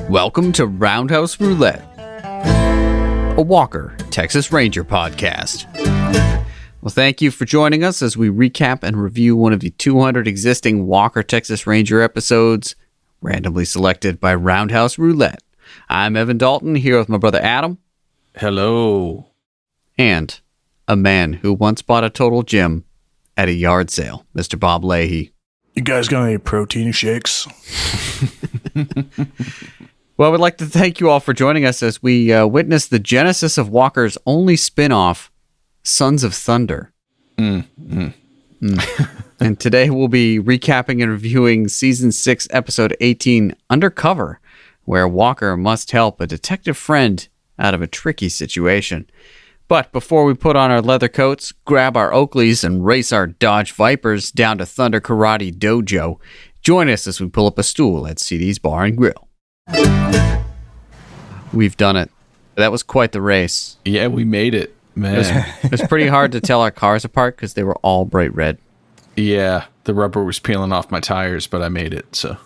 Welcome to Roundhouse Roulette, a Walker, Texas Ranger podcast. Well, thank you for joining us as we recap and review one of the 200 existing Walker, Texas Ranger episodes, randomly selected by Roundhouse Roulette. I'm Evan Dalton, here with my brother Adam. Hello. And a man who once bought a total gym at a yard sale, Mr. Bob Leahy. You guys got any protein shakes? Well, we'd like to thank you all for joining us as we witness the genesis of Walker's only spin-off, Sons of Thunder. And today we'll be recapping and reviewing Season 6, Episode 18, Undercover, where Walker must help a detective friend out of a tricky situation. But before we put on our leather coats, grab our Oakleys, and race our Dodge Vipers down to Thunder Karate Dojo, join us as we pull up a stool at CD's Bar and Grill. We've done it. That was quite the race. Yeah, we made it, man. It was pretty hard to tell our cars apart because they were all bright red. Yeah, the rubber was peeling off my tires, but I made it, so.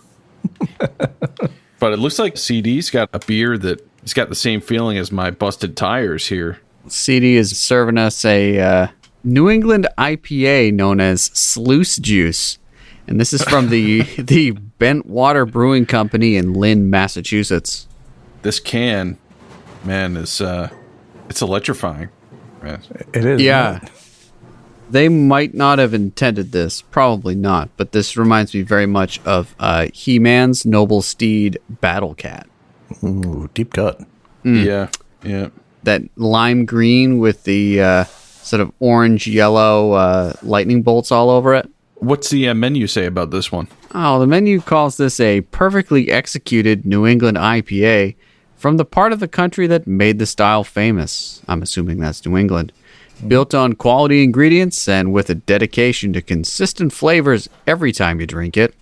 But it looks like CD's got a beer that's got the same feeling as my busted tires here. CD is serving us a New England IPA known as Sluice Juice. And this is from the Bent Water Brewing Company in Lynn, Massachusetts. This can, man, is it's electrifying. Man. It is. Yeah. They might not have intended this. Probably not. But this reminds me very much of He-Man's Noble Steed Battle Cat. Ooh, deep cut. Yeah. That lime green with the sort of orange-yellow lightning bolts all over it. What's the menu say about this one? Oh, the menu calls this a perfectly executed New England IPA from the part of the country that made the style famous. I'm assuming that's New England. Built on quality ingredients and with a dedication to consistent flavors every time you drink it.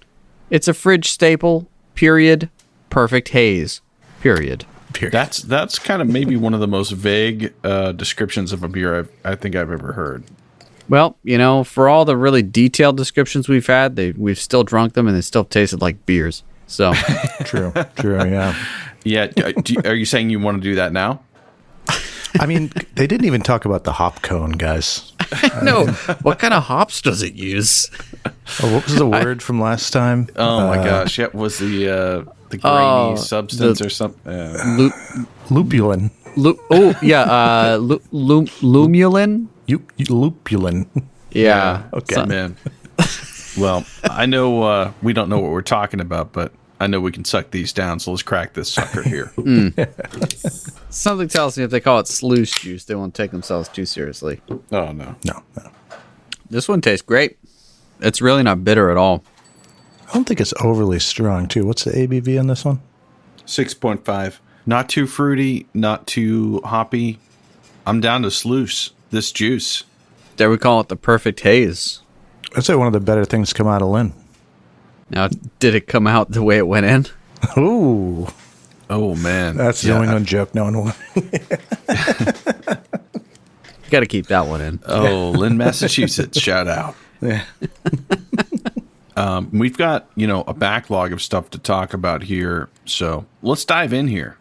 It's a fridge staple, period. Perfect haze, period. That's kind of maybe one of the most vague descriptions of a beer I think I've ever heard. Well, you know, for all the really detailed descriptions we've had, we've still drunk them and they still tasted like beers. So True, yeah. Yeah, are you saying you want to do that now? I mean, they didn't even talk about the hop cone, guys. no, what kind of hops does it use? Oh, what was the word from last time? Oh my gosh, yeah, was the grainy substance or something? Lupulin. Lumulin? Lupulin. Yeah. Okay. Man. Well, I know we don't know what we're talking about, but I know we can suck these down, so let's crack this sucker here. Something tells me if they call it sluice juice, they won't take themselves too seriously. Oh, no. No. This one tastes great. It's really not bitter at all. I don't think it's overly strong, too. What's the ABV on this one? 6.5. Not too fruity, not too hoppy. I'm down to sluice, this juice. Dare we call it the perfect haze? I'd say one of the better things to come out of Lynn. Now, did it come out the way it went in? Ooh. Oh, man. That's the only known joke no one will. Got to keep that one in. Oh, Lynn, Massachusetts. Shout out. Yeah. We've got, a backlog of stuff to talk about here, so let's dive in here.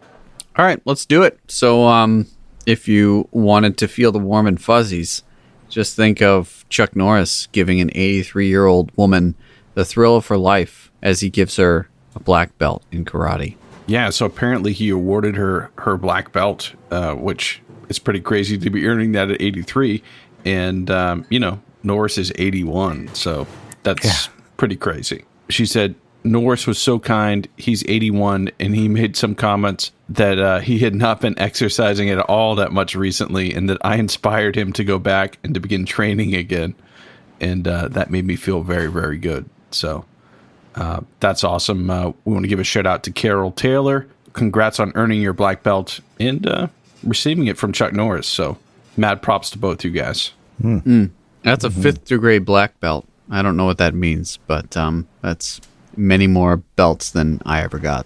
All right, let's do it. So, if you wanted to feel the warm and fuzzies, just think of Chuck Norris giving an 83-year-old woman the thrill of her life as he gives her a black belt in karate. Yeah, so apparently he awarded her black belt, which is pretty crazy to be earning that at 83. And, Norris is 81, so that's pretty crazy. She said Norris was so kind, he's 81, and he made some comments that he had not been exercising at all that much recently, and that I inspired him to go back and to begin training again. And that made me feel very, very good. So that's awesome. We want to give a shout out to Carol Taylor. Congrats on earning your black belt and receiving it from Chuck Norris. So mad props to both you guys. That's a 5th degree black belt. I don't know what that means, but that's many more belts than I ever got.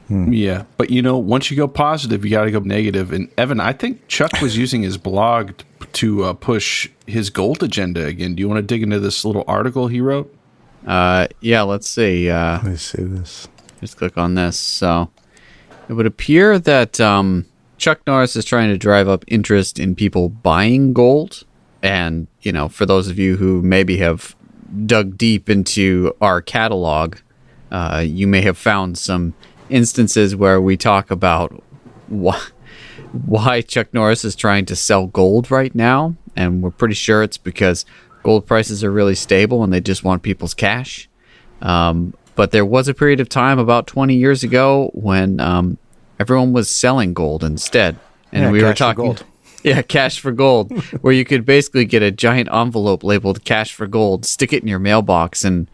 Yeah, but once you go positive, you got to go negative. And Evan, I think Chuck was using his blog to push his gold agenda again. Do you want to dig into this little article he wrote? Yeah, let's see. Let me see this. Just click on this. So It would appear that Chuck Norris is trying to drive up interest in people buying gold. And, for those of you who maybe have dug deep into our catalog, you may have found some instances where we talk about why Chuck Norris is trying to sell gold right now. And we're pretty sure it's because gold prices are really stable and they just want people's cash. But there was a period of time about 20 years ago when everyone was selling gold instead. And we were talking gold. Yeah, cash for gold, where you could basically get a giant envelope labeled cash for gold, stick it in your mailbox, and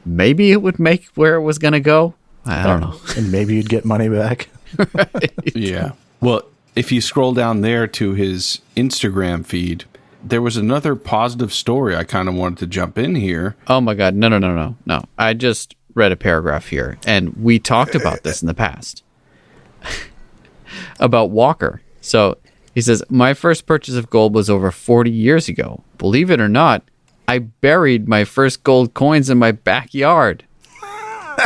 maybe it would make where it was going to go. I don't know. And maybe you'd get money back. Right. Yeah. Well, if you scroll down there to his Instagram feed, there was another positive story I kind of wanted to jump in here. Oh my God. No. I just read a paragraph here, and we talked about this in the past. About Walker. So he says, my first purchase of gold was over 40 years ago. Believe it or not, I buried my first gold coins in my backyard.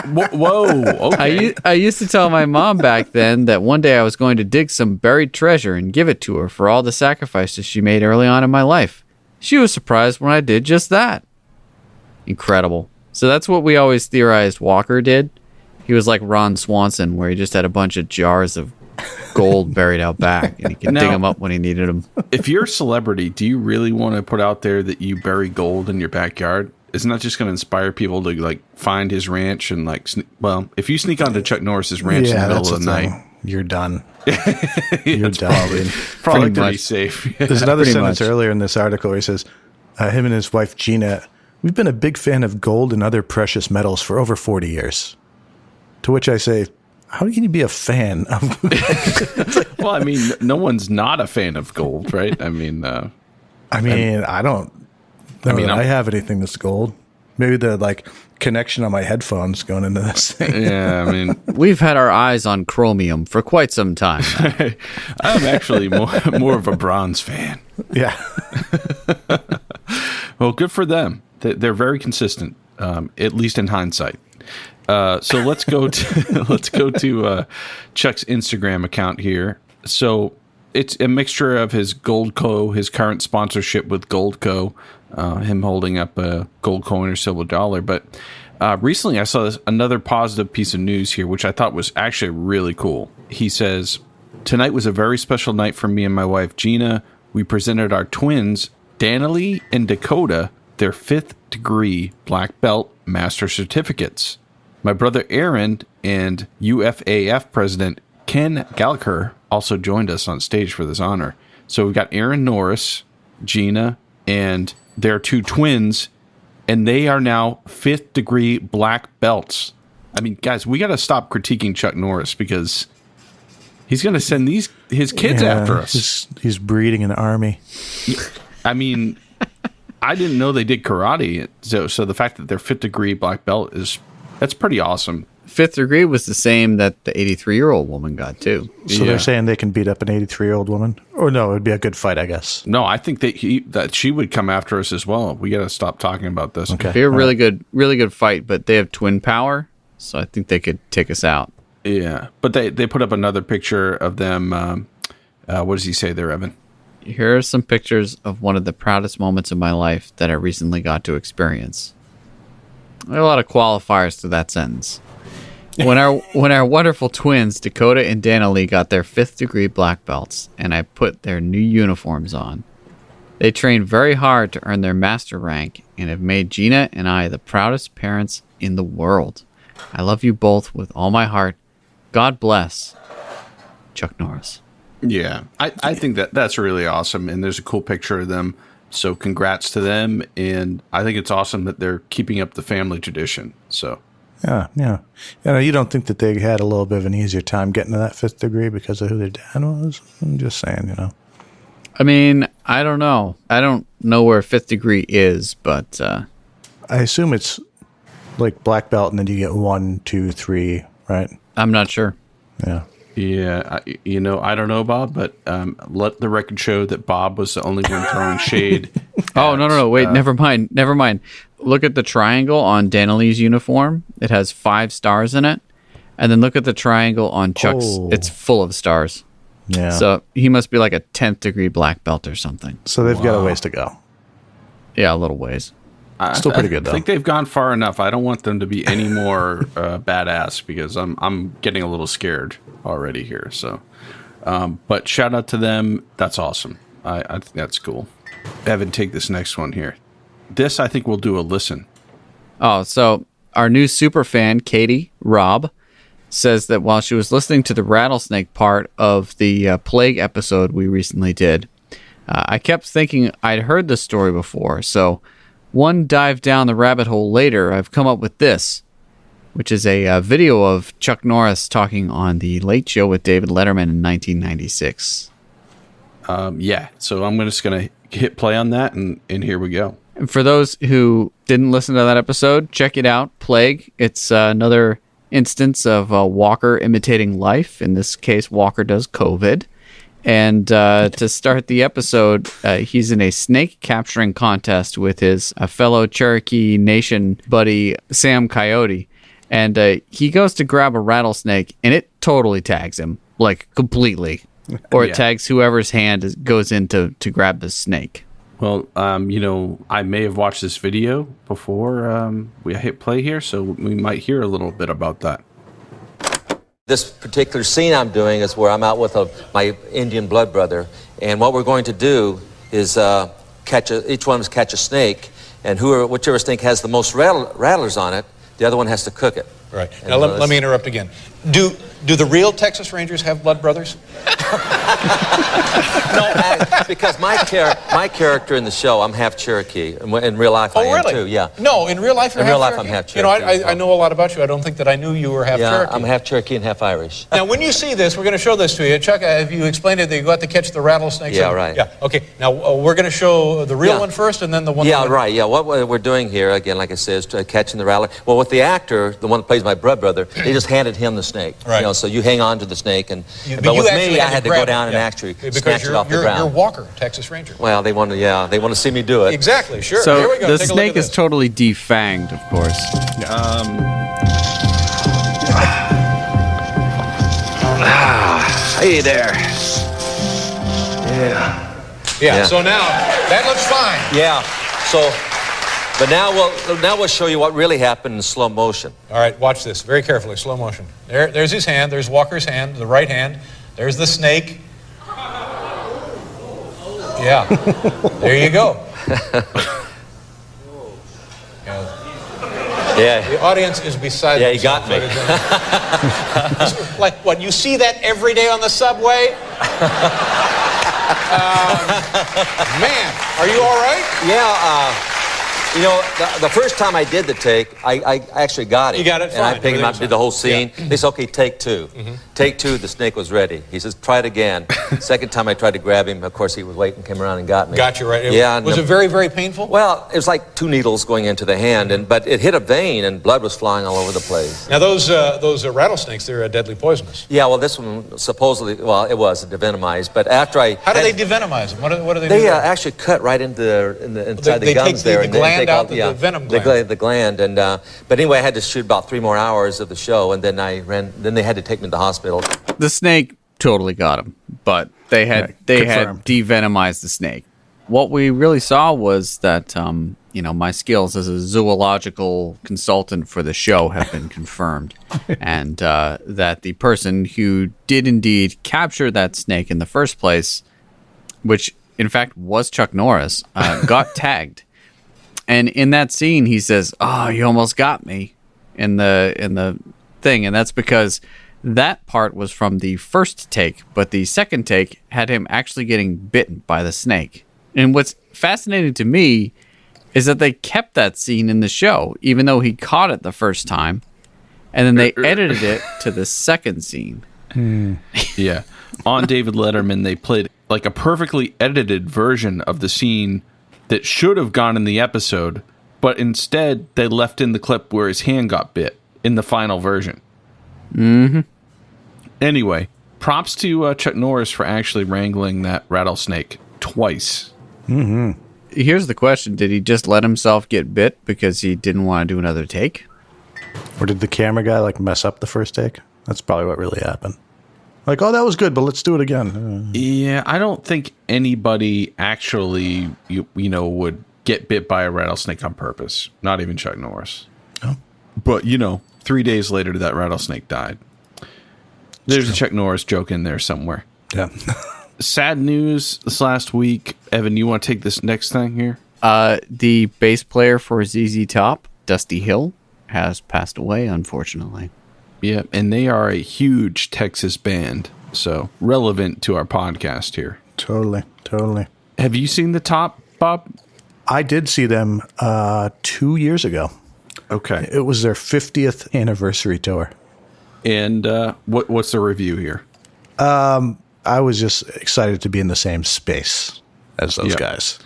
Whoa. Okay. I used to tell my mom back then that one day I was going to dig some buried treasure and give it to her for all the sacrifices she made early on in my life. She was surprised when I did just that. Incredible. So that's what we always theorized Walker did. He was like Ron Swanson, where he just had a bunch of jars of gold buried out back, and he could dig them up when he needed them. If you're a celebrity, do you really want to put out there that you bury gold in your backyard? Isn't that just going to inspire people to find his ranch and if you sneak onto Chuck Norris's ranch in the middle of the night, you're done. You're done. Probably pretty safe. There's another sentence earlier in this article where he says, him and his wife Gina, we've been a big fan of gold and other precious metals for over 40 years. To which I say, how can you be a fan of? Well, I mean, no one's not a fan of gold, right? I mean, I don't know that I have anything that's gold. Maybe the connection on my headphones going into this thing. Yeah, I mean, we've had our eyes on chromium for quite some time. I'm actually more of a bronze fan. Yeah. Well, good for them. They're very consistent, at least in hindsight. So let's go to Chuck's Instagram account here. So it's a mixture of his Goldco, his current sponsorship with Goldco, him holding up a gold coin or silver dollar. But recently I saw another positive piece of news here, which I thought was actually really cool. He says, tonight was a very special night for me and my wife, Gina. We presented our twins, Danilee and Dakota, their 5th degree black belt master certificates. My brother Aaron and UFAF president Ken Gallagher also joined us on stage for this honor. So we've got Aaron Norris, Gina, and their 2 twins, and they are now 5th degree black belts. I mean, guys, we got to stop critiquing Chuck Norris because he's going to send his kids after us. He's breeding an army. I mean, I didn't know they did karate. So the fact that they're 5th degree black belt that's pretty awesome. 5th degree was the same that the 83-year-old woman got too. So they're saying they can beat up an 83-year-old woman? Or no, it would be a good fight, I guess. No, I think that she would come after us as well. We got to stop talking about this. Okay. They're a really good fight, but they have twin power, so I think they could take us out. Yeah, but they put up another picture of them. What does he say there, Evan? Here are some pictures of one of the proudest moments of my life that I recently got to experience. There are a lot of qualifiers to that sentence. When our wonderful twins, Dakota and Danilee, got their 5th degree black belts, and I put their new uniforms on. They trained very hard to earn their master rank and have made Gina and I the proudest parents in the world. I love you both with all my heart. God bless. Chuck Norris. Yeah, I think that's really awesome, and there's a cool picture of them. So congrats to them, and I think it's awesome that they're keeping up the family tradition. So yeah. You don't think that they had a little bit of an easier time getting to that 5th degree because of who their dad was? I'm just saying, I mean, I don't know. I don't know where 5th degree is, but I assume it's like black belt, and then you get 1, 2, 3, right? I'm not sure. Yeah. Yeah, I don't know, Bob, but let the record show that Bob was the only one throwing shade. Oh, no. Wait, never mind. Look at the triangle on Danilee's uniform. It has 5 stars in it. And then look at the triangle on Chuck's. Oh. It's full of stars. Yeah. So he must be like a 10th degree black belt or something. So they've got a ways to go. Yeah, a little ways. Still pretty good, though. I think they've gone far enough. I don't want them to be any more badass because I'm getting a little scared already here. So, but shout out to them. That's awesome. I think that's cool. Evan, take this next one here. This, I think, we'll do a listen. Oh, so our new super fan, Katie Robb, says that while she was listening to the rattlesnake part of the plague episode we recently did, I kept thinking I'd heard this story before. So one dive down the rabbit hole later, I've come up with this, which is a video of Chuck Norris talking on The Late Show with David Letterman in 1996. Yeah, so I'm just going to hit play on that, and here we go. And for those who didn't listen to that episode, check it out. Plague. It's another instance of Walker imitating life. In this case, Walker does COVID. And to start the episode, he's in a snake capturing contest with his fellow Cherokee Nation buddy, Sam Coyote. And he goes to grab a rattlesnake, and it totally tags him, like completely. Or it tags whoever's hand goes in to grab the snake. Well, I may have watched this video before we hit play here, so we might hear a little bit about that. This particular scene I'm doing is where I'm out with my Indian blood brother, and what we're going to do is each one of us catch a snake, and whichever snake has the most rattlers on it, the other one has to cook it. Right. Now let me interrupt again. Do the real Texas Rangers have blood brothers? No, because my character in the show, I'm half Cherokee. In real life, I am really? too. Yeah. No, in real life, in real life, I'm half Cherokee. I know a lot about you. I don't think that I knew you were half Cherokee. I'm half Cherokee and half Irish. Now, when you see this, we're going to show this to you. Chuck, have you explained it that you got to catch the rattlesnakes? Yeah, right. Yeah. Okay. Now we're going to show the real one first, and then the one. Yeah, right. Yeah. What we're doing here, again, like I said, is catching the rattler. Well, with the actor, the one that plays my blood brother, they just handed him the snake. Right. So you hang on to the snake, but you with me, I had to go down and actually snatch it off the ground. You're Walker, Texas Ranger. Well, they want to see me do it. Exactly. Sure. So Here we go. the Take a look snake at is this. totally defanged, of course. Hey there. Yeah. So now that looks fine. Yeah. So, but now we'll show you what really happened in slow motion. All right. Watch this very carefully. Slow motion. There's his hand. There's Walker's hand, the right hand. There's the snake. Yeah. There you go. Yeah. The audience is beside Yeah, he got me. Like what? You see that every day on the subway? Man, are you all right? Yeah. The first time I did the take, I actually got it. You got it And I fine. picked him out and did the whole scene. Yeah. They said, okay, take two. Take two, the snake was ready. He says, try it again. Second time I tried to grab him, of course he was waiting, came around and got me. Got you right. Yeah. Was it very, very painful? Well, it was like two needles going into the hand, but it hit a vein and blood was flying all over the place. Now those rattlesnakes, they're deadly poisonous. Yeah, well, this one supposedly, it was devenomized, but after I... How do they devenomize them? What do they do? They actually cut right into inside They the gums take there. the and then gland take out, the venom gland. The gland, and but anyway, I had to shoot about 3 more hours of the show, and then Then they had to take me to the hospital. The snake totally got him, but they had confirmed. devenomized the snake. What we really saw was that my skills as a zoological consultant for the show have been confirmed, and that the person who did indeed capture that snake in the first place, which in fact was Chuck Norris, got tagged. And in that scene, he says, "Oh, you almost got me," in the thing, and that's because that part was from the first take, but the second take had him actually getting bitten by the snake. And what's fascinating to me is that they kept that scene in the show, even though he caught it the first time, and then they edited it to the second scene. Yeah. On David Letterman, they played like a perfectly edited version of the scene that should have gone in the episode, but instead they left in the clip where his hand got bit in the final version. Mm-hmm. Anyway, props to Chuck Norris for actually wrangling that rattlesnake twice. Here's the question. Did he just let himself get bit because he didn't want to do another take? Or did the camera guy like mess up the first take? That's probably what really happened. Like, oh, that was good, but let's do it again. Yeah, I don't think anybody actually, you know, would get bit by a rattlesnake on purpose. Not even Chuck Norris. Oh. But, 3 days later, that rattlesnake died. There's a Chuck Norris joke in there somewhere. Yeah. Sad news this last week. Evan, you want to take this next thing here? The bass player for ZZ Top, Dusty Hill, has passed away, unfortunately. Yeah, and they are a huge Texas band, so relevant to our podcast here. Totally. Have you seen the Top, Bob? I did see them 2 years ago. Okay. It was their 50th anniversary tour. And what's the review here? I was just excited to be in the same space as those guys.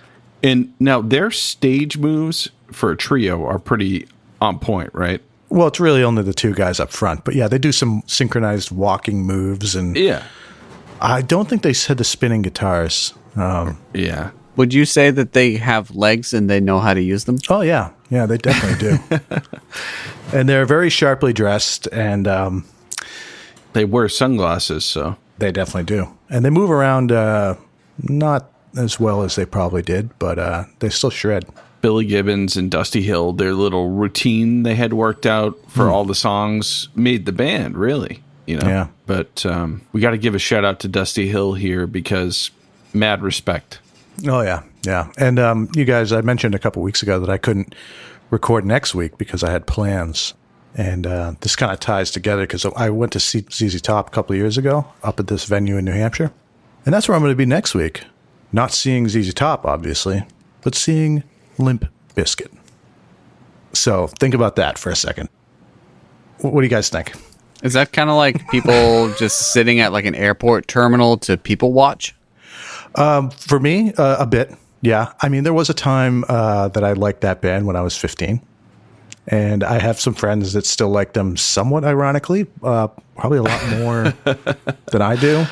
And now their stage moves for a trio are pretty on point, right? Well, it's really only the two guys up front. But yeah, they do some synchronized walking moves. And Yeah. I don't think they said the spinning guitars. Yeah. Would you say that they have legs and they know how to use them? Oh, yeah. Yeah, they definitely do. And they're very sharply dressed, and They wear sunglasses, so. they definitely do. And they move around not as well as they probably did, but they still shred. Billy Gibbons and Dusty Hill, their little routine they had worked out for all the songs made the band, really. Yeah. But we got to give a shout out to Dusty Hill here because mad respect. Oh, yeah. Yeah. And you guys, I mentioned a couple weeks ago that I couldn't record next week because I had plans. And this kind of ties together because I went to see ZZ Top a couple of years ago up at this venue in New Hampshire. And that's where I'm going to be next week. Not seeing ZZ Top, obviously, but seeing Limp Bizkit. So think about that for a second. What do you guys think? Is that kind of like people just sitting at like an airport terminal to people watch? For me, a bit, yeah. I mean, there was a time that I liked that band when I was 15. And I have some friends that still like them somewhat ironically, probably a lot more than I do.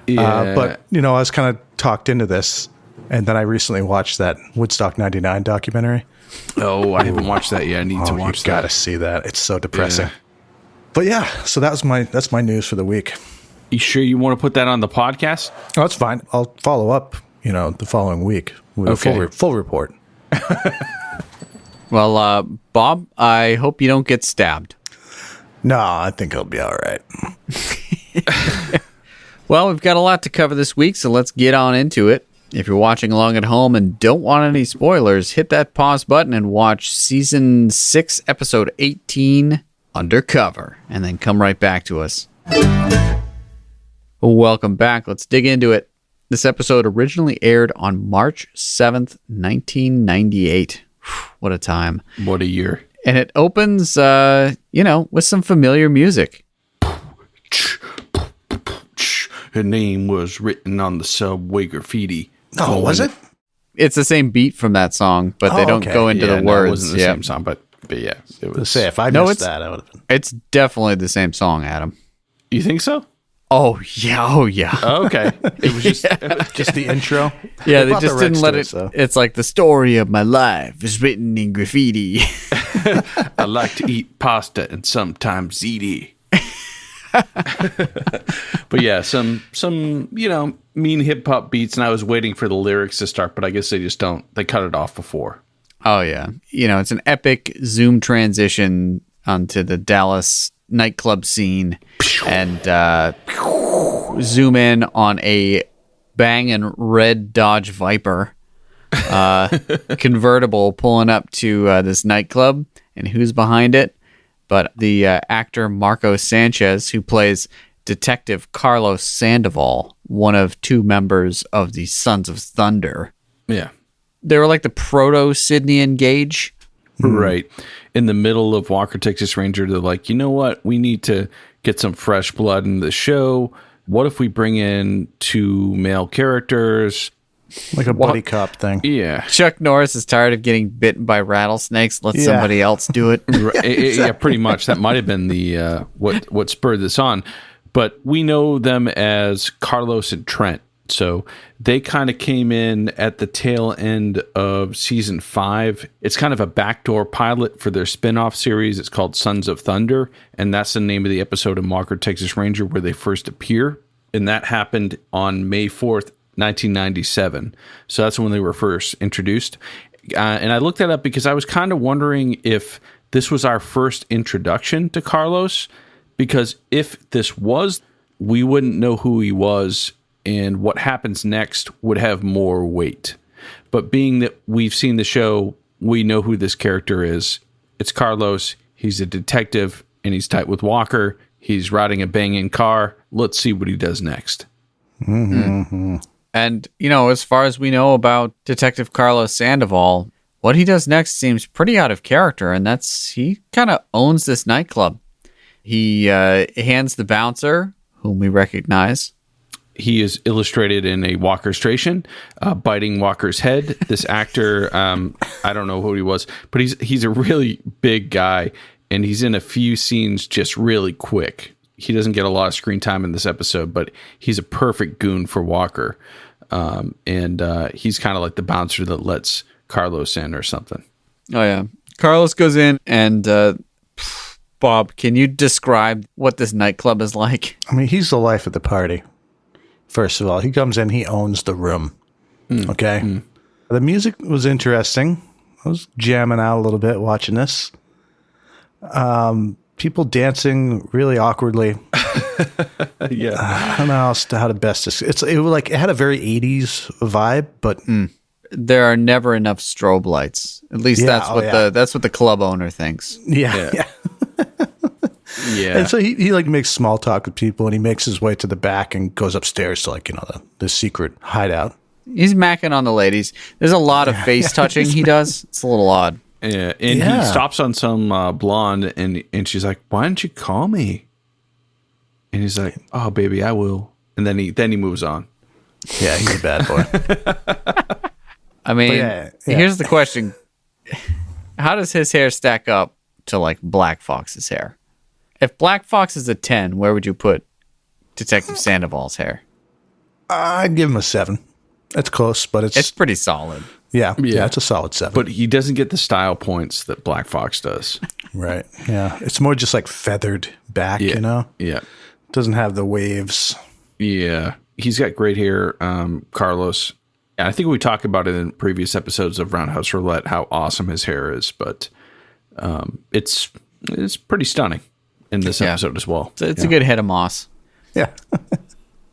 Yeah. But, I was kind of talked into this. And then I recently watched that Woodstock 99 documentary. Oh, I haven't watched that yet. I need to watch You that. gotta see that. It's so depressing. Yeah. But yeah, so that's my news for the week. You sure you want to put that on the podcast? Oh, that's fine. I'll follow up, the following week with a full report. Well, Bob, I hope you don't get stabbed. No, I think it'll be all right. Well, we've got a lot to cover this week, so let's get on into it. If you're watching along at home and don't want any spoilers, hit that pause button and watch Season 6, Episode 18, Undercover, and then come right back to us. Welcome back. Let's dig into it. This episode originally aired on March 7th, 1998. What a time. What a year. And it opens, with some familiar music. Her name was written on the subway graffiti. Oh, was it? It's the same beat from that song, but they don't go into the words. It wasn't the same song, but yeah, it was. Let's say if I missed that, I would have been. It's definitely the same song, Adam. You think so? Oh yeah. Oh, okay. It was just Just the intro. Yeah, they brought just the didn't Rex let to it. it, so. It's like the story of my life is written in graffiti. I like to eat pasta and sometimes ziti. But yeah, some mean hip hop beats, and I was waiting for the lyrics to start, but I guess they just don't. They cut it off before. Oh yeah, it's an epic zoom transition onto the Dallas nightclub scene, and zoom in on a banging red Dodge Viper convertible pulling up to this nightclub, and who's behind it? But the actor Marco Sanchez, who plays Detective Carlos Sandoval, one of two members of the Sons of Thunder. Yeah. They were like the proto-Sidney and Gage. Right. In the middle of Walker, Texas Ranger, they're like, you know what? We need to get some fresh blood in the show. What if we bring in two male characters? Like a buddy cop thing. Yeah. Chuck Norris is tired of getting bitten by rattlesnakes. Let somebody else do it. Yeah, pretty much. That might have been the what spurred this on. But we know them as Carlos and Trent. So they kind of came in at the tail end of season 5. It's kind of a backdoor pilot for their spin-off series. It's called Sons of Thunder, and that's the name of the episode of Walker, Texas Ranger, where they first appear. And that happened on May 4th, 1997. So that's when they were first introduced. And I looked that up because I was kind of wondering if this was our first introduction to Carlos, because if this was, we wouldn't know who he was, and what happens next would have more weight. But being that we've seen the show, we know who this character is. It's Carlos. He's a detective, and he's tight with Walker. He's riding a banging car. Let's see what he does next. Mm-hmm. And, as far as we know about Detective Carlos Sandoval, what he does next seems pretty out of character, and that's he kind of owns this nightclub. He hands the bouncer, whom we recognize. He is illustrated in a Walker-stration, biting Walker's head. This actor, I don't know who he was, but he's a really big guy, and he's in a few scenes just really quick. He doesn't get a lot of screen time in this episode, but he's a perfect goon for Walker. And he's kind of like the bouncer that lets Carlos in or something. Oh, yeah. Carlos goes in and... Bob, can you describe what this nightclub is like? I mean, he's the life of the party. First of all, he comes in, he owns the room. Okay? The music was interesting. I was jamming out a little bit watching this. People dancing really awkwardly. Yeah. I don't know how to best this. It had a very 80s vibe, but there are never enough strobe lights. At least that's what the club owner thinks. Yeah. Yeah. And so he makes small talk with people, and he makes his way to the back and goes upstairs to the secret hideout. He's macking on the ladies. There's a lot of face touching he does. It's a little odd. Yeah, and he stops on some blonde, and she's like, "Why didn't you call me?" And he's like, "Oh, baby, I will." And then he moves on. Yeah, he's a bad boy. I mean, here's the question: how does his hair stack up to Black Fox's hair? If Black Fox is a 10, where would you put Detective Sandoval's hair? I'd give him a 7. That's close, but it's pretty solid. Yeah, it's a solid 7. But he doesn't get the style points that Black Fox does. Right. Yeah, it's more just feathered back. Yeah. Doesn't have the waves. Yeah, he's got great hair, Carlos. And I think we talked about it in previous episodes of Roundhouse Roulette how awesome his hair is, but it's pretty stunning in this episode as well. It's a good head of moss. Yeah.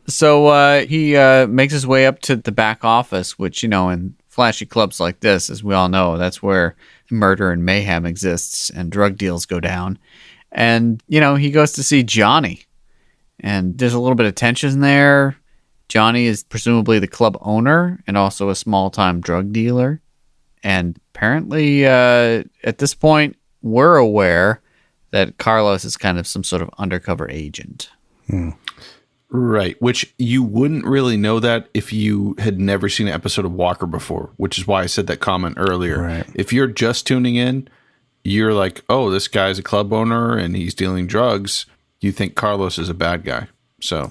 So he makes his way up to the back office, which, in flashy clubs like this, as we all know, that's where murder and mayhem exists and drug deals go down. And, he goes to see Johnny. And there's a little bit of tension there. Johnny is presumably the club owner and also a small-time drug dealer. And apparently, at this point, we're aware that Carlos is kind of some sort of undercover agent. Right, which you wouldn't really know that if you had never seen an episode of Walker before, which is why I said that comment earlier. Right. If you're just tuning in, you're like, oh, this guy's a club owner and he's dealing drugs. You think Carlos is a bad guy. So,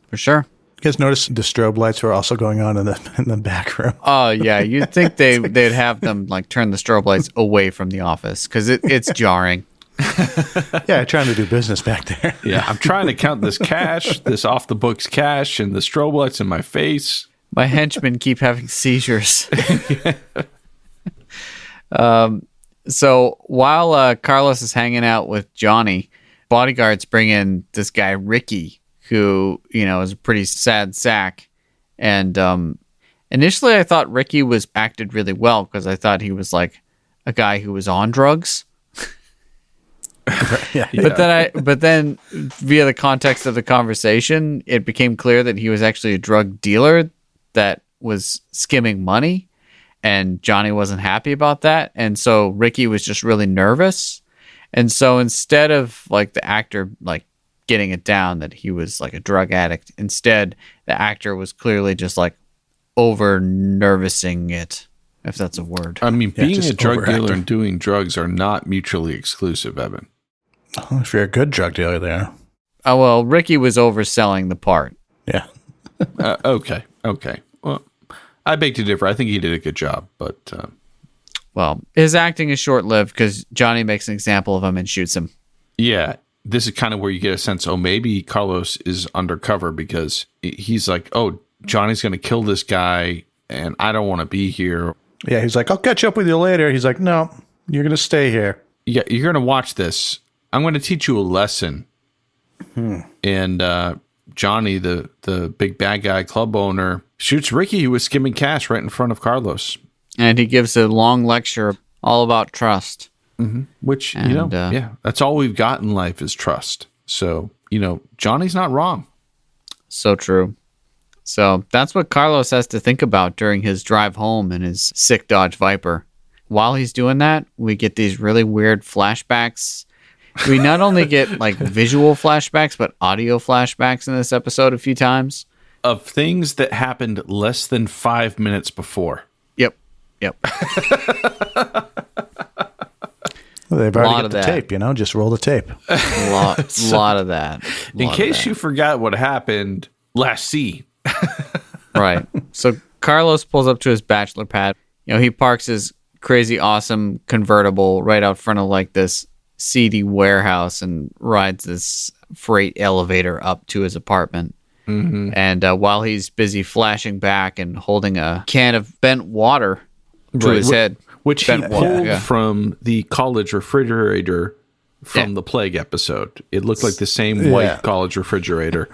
For sure. You guys notice the strobe lights were also going on in the back room? Oh, yeah. You'd think they'd have them turn the strobe lights away from the office because it's jarring. Yeah, trying to do business back there. Yeah, I'm trying to count this cash, this off the books cash, and the strobe lights in my face. My henchmen keep having seizures. So while Carlos is hanging out with Johnny, bodyguards bring in this guy, Ricky, who, is a pretty sad sack. And initially I thought Ricky was acted really well because I thought he was like a guy who was on drugs. Yeah. But then via the context of the conversation, it became clear that he was actually a drug dealer that was skimming money, and Johnny wasn't happy about that. And so Ricky was just really nervous. And so instead of the actor getting it down that he was a drug addict, instead the actor was clearly just over nervousing it, if that's a word. I mean, being a drug dealer and doing drugs are not mutually exclusive, Evan. Oh, if you're a good drug dealer there. Oh, well, Ricky was overselling the part. Yeah. Okay. Okay. Well, I beg to differ. I think he did a good job, but Well, his acting is short-lived because Johnny makes an example of him and shoots him. yeah, this is kind of where you get a sense, oh, maybe Carlos is undercover because he's like, oh, Johnny's going to kill this guy and I don't want to be here. Yeah, he's like, I'll catch up with you later. He's like, no, you're going to stay here. Yeah, you're going to watch this. I'm going to teach you a lesson. And Johnny, the big bad guy club owner, shoots Ricky, who was skimming cash right in front of Carlos. And he gives a long lecture all about trust. Which, And, yeah, that's all we've got in life is trust. So, Johnny's not wrong. So true. So that's what Carlos has to think about during his drive home in his sick Dodge Viper. While he's doing that, we get these really weird flashbacks. We not only get like visual flashbacks, but audio flashbacks in this episode a few times. Of things that happened less than 5 minutes before. Yep. Well, they've already got the tape, just roll the tape. A lot of that. In case you forgot what happened last scene. Right. So Carlos pulls up to his bachelor pad. He parks his crazy awesome convertible right out front of like this seedy warehouse and rides this freight elevator up to his apartment. And while he's busy flashing back and holding a can of bent water to his head, which he pulled from the college refrigerator from the plague episode. It looked like the same white college refrigerator.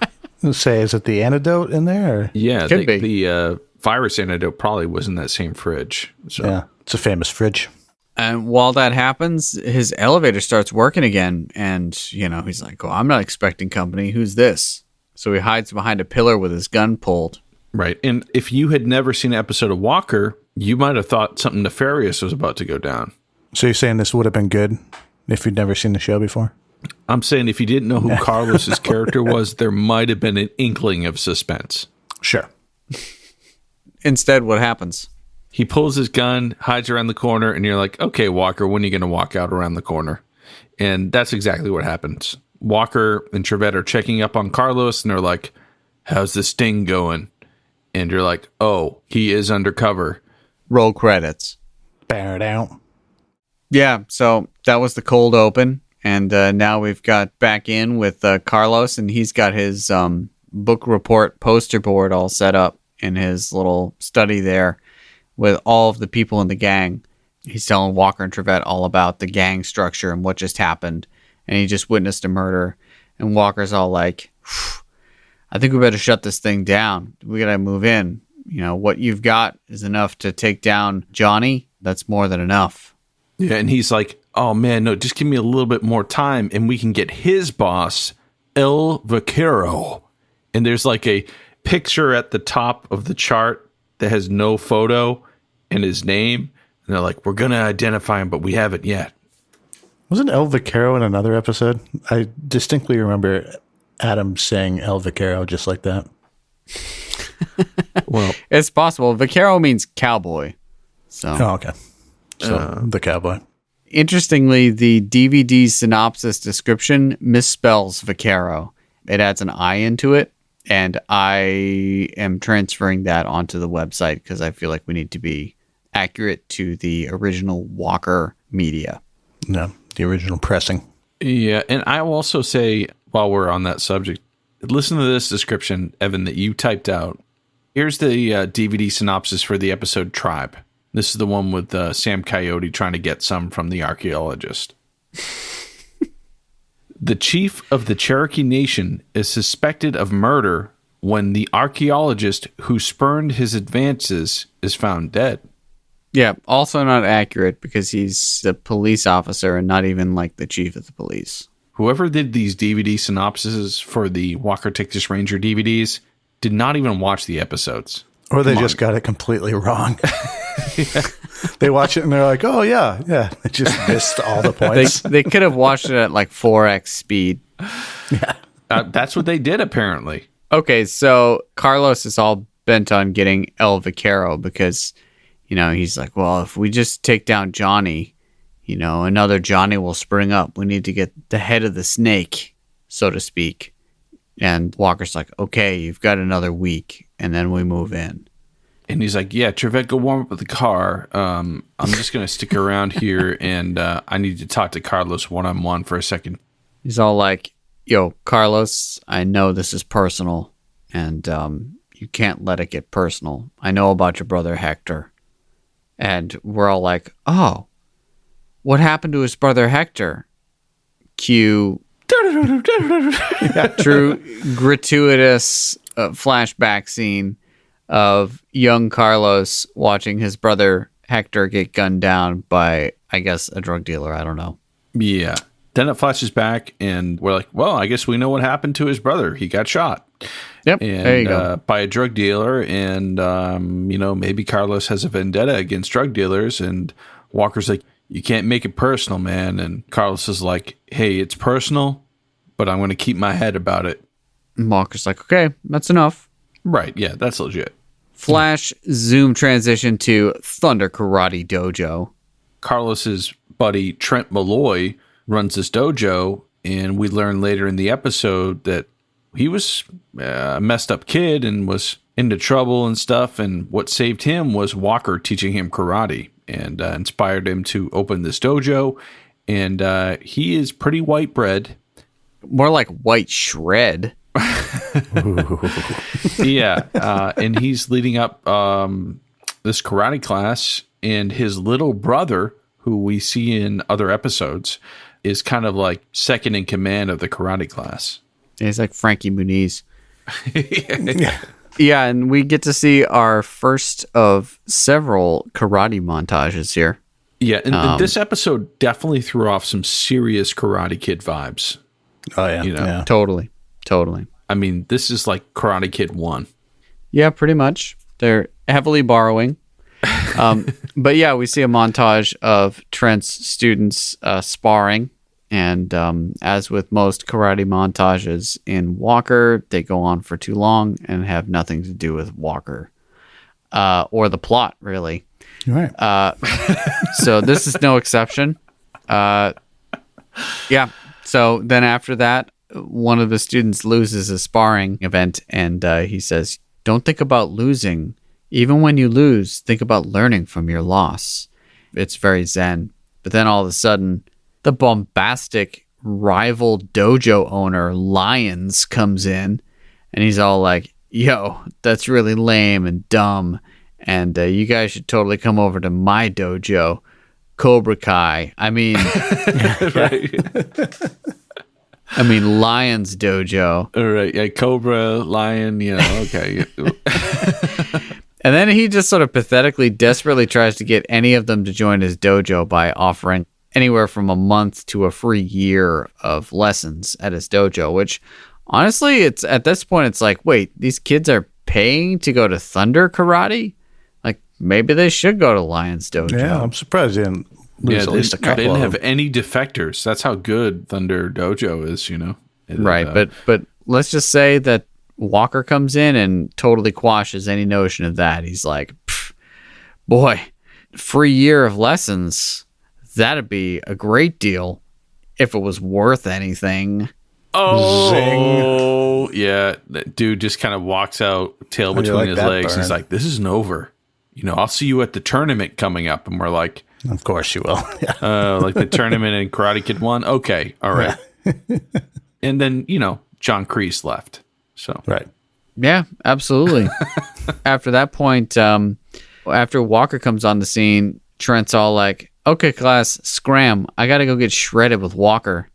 Say, is it the antidote in there? Or? Yeah, the virus antidote probably was in that same fridge. So. Yeah, it's a famous fridge. And while that happens, his elevator starts working again. And, he's like, oh, I'm not expecting company. Who's this? So he hides behind a pillar with his gun pulled. Right. And if you had never seen an episode of Walker, you might have thought something nefarious was about to go down. So you're saying this would have been good if you'd never seen the show before? I'm saying if you didn't know who Carlos's character was, there might have been an inkling of suspense. Sure. Instead, what happens? He pulls his gun, hides around the corner, and you're like, okay, Walker, when are you going to walk out around the corner? And that's exactly what happens. Walker and Trevette are checking up on Carlos, and they're like, how's this sting going? And you're like, oh, he is undercover. Roll credits. Bear it out. Yeah, so that was the cold open. And now we've got back in with Carlos, and he's got his book report poster board all set up in his little study there with all of the people in the gang. He's telling Walker and Trevette all about the gang structure and what just happened. And he just witnessed a murder. And Walker's all like, I think we better shut this thing down. We got to move in. What you've got is enough to take down Johnny. That's more than enough. Yeah, and he's like, oh man, no, just give me a little bit more time and we can get his boss, El Vaquero. And there's like a picture at the top of the chart that has no photo and his name. And they're like, we're going to identify him, but we haven't yet. Wasn't El Vaquero in another episode? I distinctly remember Adam saying El Vaquero just like that. Well, it's possible. Vaquero means cowboy. So. Oh, okay. So the cowboy. Interestingly, the DVD synopsis description misspells Vaquero. It adds an I into it, and I am transferring that onto the website because I feel like we need to be accurate to the original Walker media. No, the original pressing. Yeah, and I will also say, while we're on that subject, listen to this description, Evan, that you typed out. Here's the DVD synopsis for the episode Tribe. This is the one with Sam Coyote trying to get some from the archaeologist. The chief of the Cherokee Nation is suspected of murder when the archaeologist who spurned his advances is found dead. Yeah, also not accurate because he's a police officer and not even like the chief of the police. Whoever did these DVD synopses for the Walker Texas Ranger DVDs did not even watch the episodes. Or they just got it completely wrong. Yeah. They watch it and they're like, oh, yeah. They just missed all the points. They could have watched it at like 4x speed. Yeah. That's what they did, apparently. Okay, so Carlos is all bent on getting El Vaquero because, he's like, well, if we just take down Johnny, another Johnny will spring up. We need to get the head of the snake, so to speak. And Walker's like, okay, you've got another week, and then we move in. And he's like, yeah, Trevette, go warm up the car. I'm just going to stick around here, and I need to talk to Carlos one-on-one for a second. He's all like, yo, Carlos, I know this is personal, and you can't let it get personal. I know about your brother Hector. And we're all like, oh, what happened to his brother Hector? Cue true gratuitous flashback scene of young Carlos watching his brother Hector get gunned down by, I guess, a drug dealer. I don't know. Yeah. Then it flashes back, and we're like, well, I guess we know what happened to his brother. He got shot. Yep, And, there you go. By a drug dealer, and, maybe Carlos has a vendetta against drug dealers, and Walker's like, you can't make it personal, man. And Carlos is like, hey, it's personal, but I'm going to keep my head about it. And Walker's like, okay, that's enough. Right, yeah, that's legit. Flash zoom transition to Thunder Karate Dojo. Carlos's buddy Trent Malloy runs this dojo, and we learn later in the episode that he was a messed up kid and was into trouble and stuff, and what saved him was Walker teaching him karate and inspired him to open this dojo, and he is pretty white bread. More like white shred. Yeah, and he's leading up this karate class, and his little brother, who we see in other episodes, is kind of like second in command of the karate class. He's like Frankie Muniz. Yeah, and we get to see our first of several karate montages here. Yeah, and this episode definitely threw off some serious Karate Kid vibes. Oh, yeah. Yeah. Totally. I mean, this is like Karate Kid 1. Yeah, pretty much. They're heavily borrowing. But yeah, we see a montage of Trent's students sparring. And as with most karate montages in Walker, they go on for too long and have nothing to do with Walker or the plot, really. Right. So this is no exception. Yeah. So then after that, one of the students loses a sparring event, and he says, don't think about losing. Even when you lose, think about learning from your loss. It's very zen. But then all of a sudden, the bombastic rival dojo owner, Lyons, comes in, and he's all like, yo, that's really lame and dumb, and you guys should totally come over to my dojo, Cobra Kai. I mean... I mean, Lion's dojo. All right. Yeah, Cobra, Lion, okay. And then he just sort of pathetically, desperately tries to get any of them to join his dojo by offering anywhere from a month to a free year of lessons at his dojo, which honestly, it's at this point, it's like, wait, these kids are paying to go to Thunder Karate? Like, maybe they should go to Lion's dojo. Yeah, I'm surprised they didn't lose at least a couple They didn't of have them. any defectors. That's how good Thunder Dojo is, Right, but let's just say that Walker comes in and totally quashes any notion of that. He's like, boy, free year of lessons, that'd be a great deal if it was worth anything. Oh, yeah. That dude just kind of walks out, tail How do you between like his that legs. burn? He's like, this isn't over. I'll see you at the tournament coming up. And we're like, Of course you will. Yeah. like the tournament in Karate Kid 1. Okay. All right. And then, John Kreese left. So, Right. Yeah, absolutely. After that point, after Walker comes on the scene, Trent's all like, okay, class, scram. I got to go get shredded with Walker.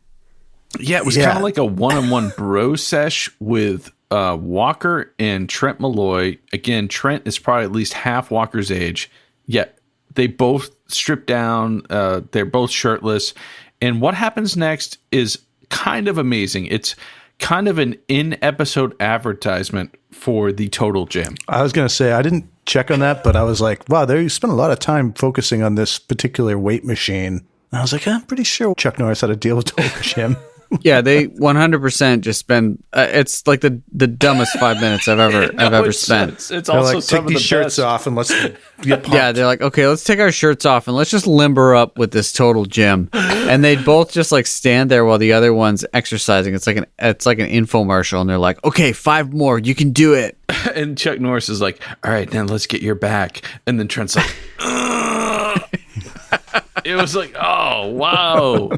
yeah, it was kind of like a one-on-one bro sesh with Walker and Trent Malloy. Again, Trent is probably at least half Walker's age. Yet they both strip down. They're both shirtless. And what happens next is kind of amazing. It's kind of an in-episode advertisement for the Total Gym. I was going to say, I didn't check on that, but I was like, wow, they spent a lot of time focusing on this particular weight machine. And I was like, I'm pretty sure Chuck Norris had a deal with Total Gym. Yeah, they 100% just spend. It's like the dumbest 5 minutes I've ever spent. It's They're also like, some take of these the shirts best. off and let's get pumped. Yeah, they're like, okay, let's take our shirts off and let's just limber up with this total gym. And they'd both just like stand there while the other one's exercising. It's like an infomercial, and they're like, okay, 5 more, you can do it. And Chuck Norris is like, all right, now let's get your back. And then Trent's like, "Ugh." It was like, oh, wow.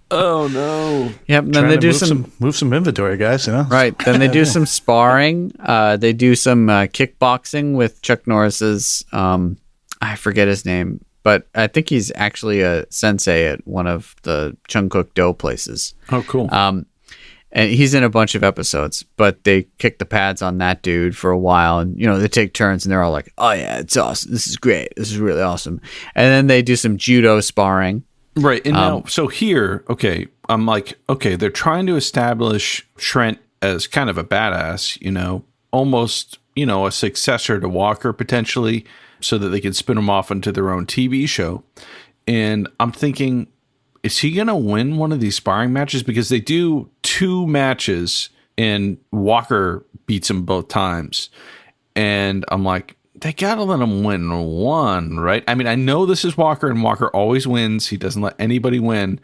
Oh, no. Yep. And then Trying they to do move some inventory, guys. You know, right. Then they do some sparring. They do some kickboxing with Chuck Norris's. I forget his name, but I think he's actually a sensei at one of the Chung Cook Do places. Oh, cool. And he's in a bunch of episodes, but they kick the pads on that dude for a while, and they take turns, and they're all like, "Oh yeah, it's awesome. This is great. This is really awesome." And then they do some judo sparring. Right. And now, so here, okay, I'm like, okay, they're trying to establish Trent as kind of a badass, almost, a successor to Walker potentially, so that they can spin him off into their own TV show. And I'm thinking, is he going to win one of these sparring matches? Because they do 2 matches and Walker beats him both times. And I'm like, they got to let him win one, right? I mean, I know this is Walker, and Walker always wins. He doesn't let anybody win.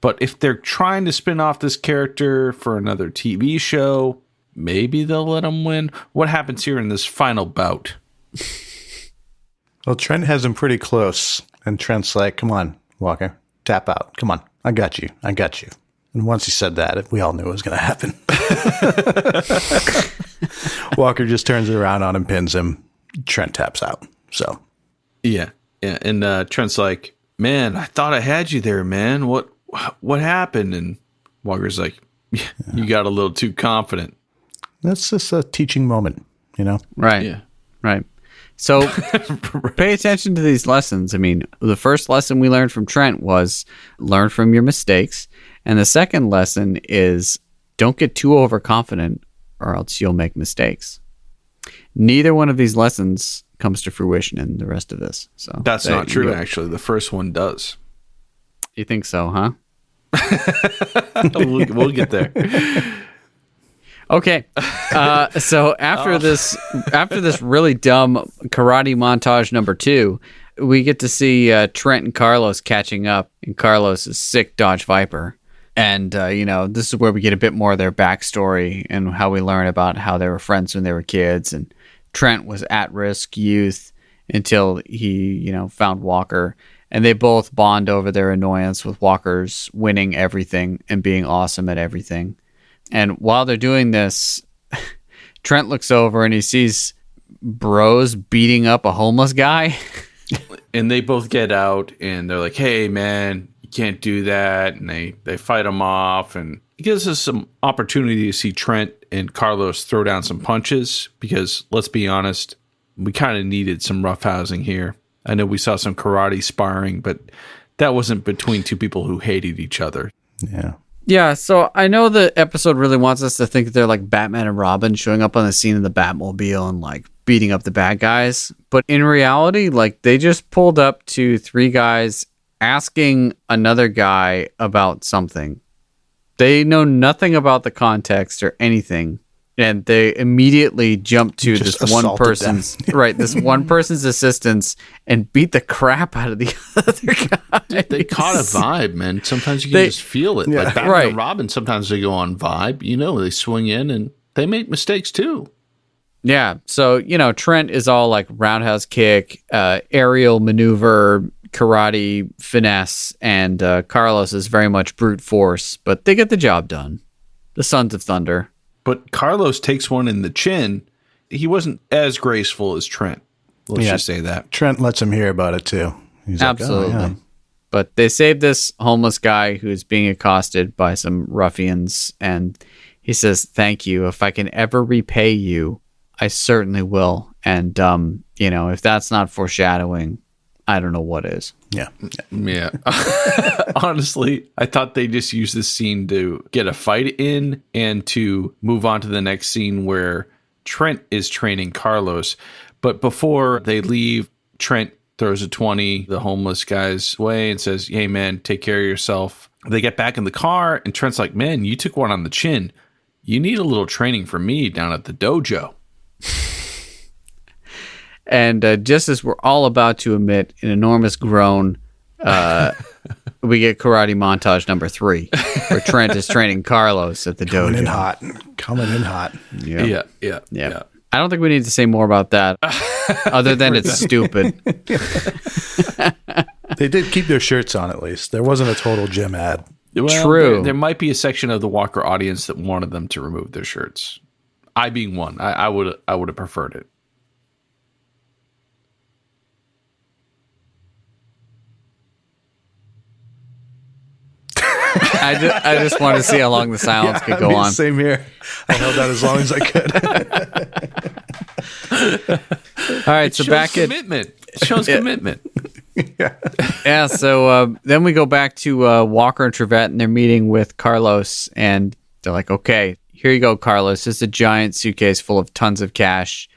But if they're trying to spin off this character for another TV show, maybe they'll let him win. What happens here in this final bout? Well, Trent has him pretty close, and Trent's like, "Come on, Walker, tap out. Come on, I got you. And once he said that, we all knew it was going to happen. Walker just turns it around on him, pins him. Trent taps out. So, yeah. And Trent's like, "Man, I thought I had you there, man. What happened?" And Walker's like, "You got a little too confident." that's just a teaching moment, Right. Yeah. Right. So pay attention to these lessons. I mean, the first lesson we learned from Trent was learn from your mistakes. And the second lesson is don't get too overconfident or else you'll make mistakes. Neither one of these lessons comes to fruition in the rest of this. So That's not true, actually. The first one does. You think so, huh? We'll get there. Okay. So after this really dumb karate montage number 2, we get to see Trent and Carlos catching up in Carlos's sick Dodge Viper. And, this is where we get a bit more of their backstory and how we learn about how they were friends when they were kids. And Trent was at-risk youth until he, found Walker. And they both bond over their annoyance with Walker's winning everything and being awesome at everything. And while they're doing this, Trent looks over and he sees bros beating up a homeless guy. And they both get out and they're like, "Hey, man, you can't do that." And they fight him off. And it gives us some opportunity to see Trent and Carlos throw down some punches because, let's be honest, we kind of needed some roughhousing here. I know we saw some karate sparring, but that wasn't between 2 people who hated each other. Yeah. Yeah, so I know the episode really wants us to think that they're like Batman and Robin showing up on the scene of the Batmobile and like beating up the bad guys. But in reality, like they just pulled up to 3 guys asking another guy about something. They know nothing about the context or anything. And they immediately jump to Just this one assaulted person's this one person's assistance and beat the crap out of the other guy. They caught a vibe, man. Sometimes you can just feel it. Yeah. Like Batman Right. and Robin, sometimes they go on vibe. They swing in and they make mistakes too. Yeah. So, Trent is all like roundhouse kick, aerial maneuver, karate, finesse, and Carlos is very much brute force, but they get the job done. The Sons of Thunder. But Carlos takes one in the chin. He wasn't as graceful as Trent. Let's just say that. Trent lets him hear about it too. He's Absolutely. Like, "Oh, yeah." But they save this homeless guy who's being accosted by some ruffians, and he says, "Thank you. If I can ever repay you, I certainly will." And, if that's not foreshadowing, I don't know what is. Yeah. Yeah. Honestly, I thought they just used this scene to get a fight in and to move on to the next scene where Trent is training Carlos. But before they leave, Trent throws a 20 the homeless guy's way and says, hey, man, take care of yourself. They get back in the car, and Trent's like, man, you took one on the chin. You need a little training from me down at the dojo. And just as we're all about to emit an enormous groan, we get karate montage number 3, where Trent is training Carlos at the dojo. Coming in hot. Yeah. I don't think we need to say more about that, other than it's stupid. They did keep their shirts on, at least. There wasn't a total gym ad. Well, True. There might be a section of the Walker audience that wanted them to remove their shirts. I being one. I would have preferred it. I just wanted to see how long the silence could go on. Same here. I held out as long as I could. All right, so back at commitment. It shows commitment. yeah. So then we go back to Walker and Trevette, and they're meeting with Carlos, and they're like, "Okay, here you go, Carlos. It's a giant suitcase full of tons of cash.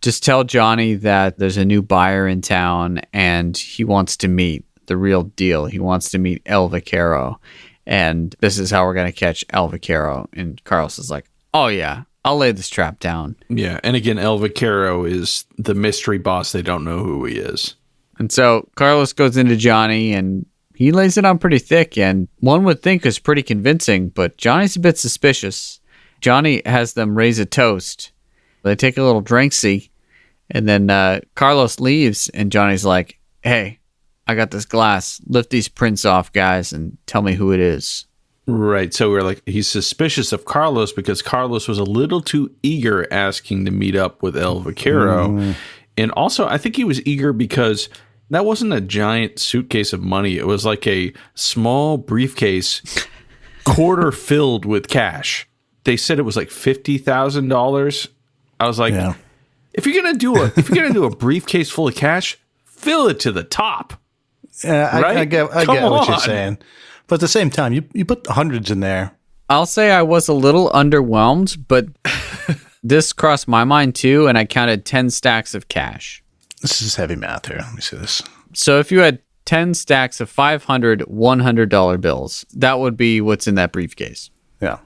Just tell Johnny that there's a new buyer in town, and he wants to meet the real deal. He wants to meet El Vaquero, and this is how we're gonna catch El Vaquero." And Carlos is like, "Oh yeah, I'll lay this trap down." Yeah, and again, El Vaquero is the mystery boss. They don't know who he is. And so Carlos goes into Johnny, and he lays it on pretty thick, and one would think is pretty convincing, but Johnny's a bit suspicious. Johnny has them raise a toast. They take a little drinksy, and then Carlos leaves, and Johnny's like, "Hey, I got this glass. Lift these prints off, guys, and tell me who it is." Right. So we're like, he's suspicious of Carlos because Carlos was a little too eager asking to meet up with El Vaquero. And also, I think he was eager because that wasn't a giant suitcase of money. It was like a small briefcase, quarter filled with cash. They said it was like $50,000. I was like, if you're gonna do a briefcase full of cash, fill it to the top. Yeah, right? I get what you're saying. But at the same time, you put hundreds in there. I'll say I was a little underwhelmed, but this crossed my mind too, and I counted 10 stacks of cash. This is heavy math here. Let me see this. So if you had 10 stacks of $500 $100 bills, that would be what's in that briefcase. Yeah.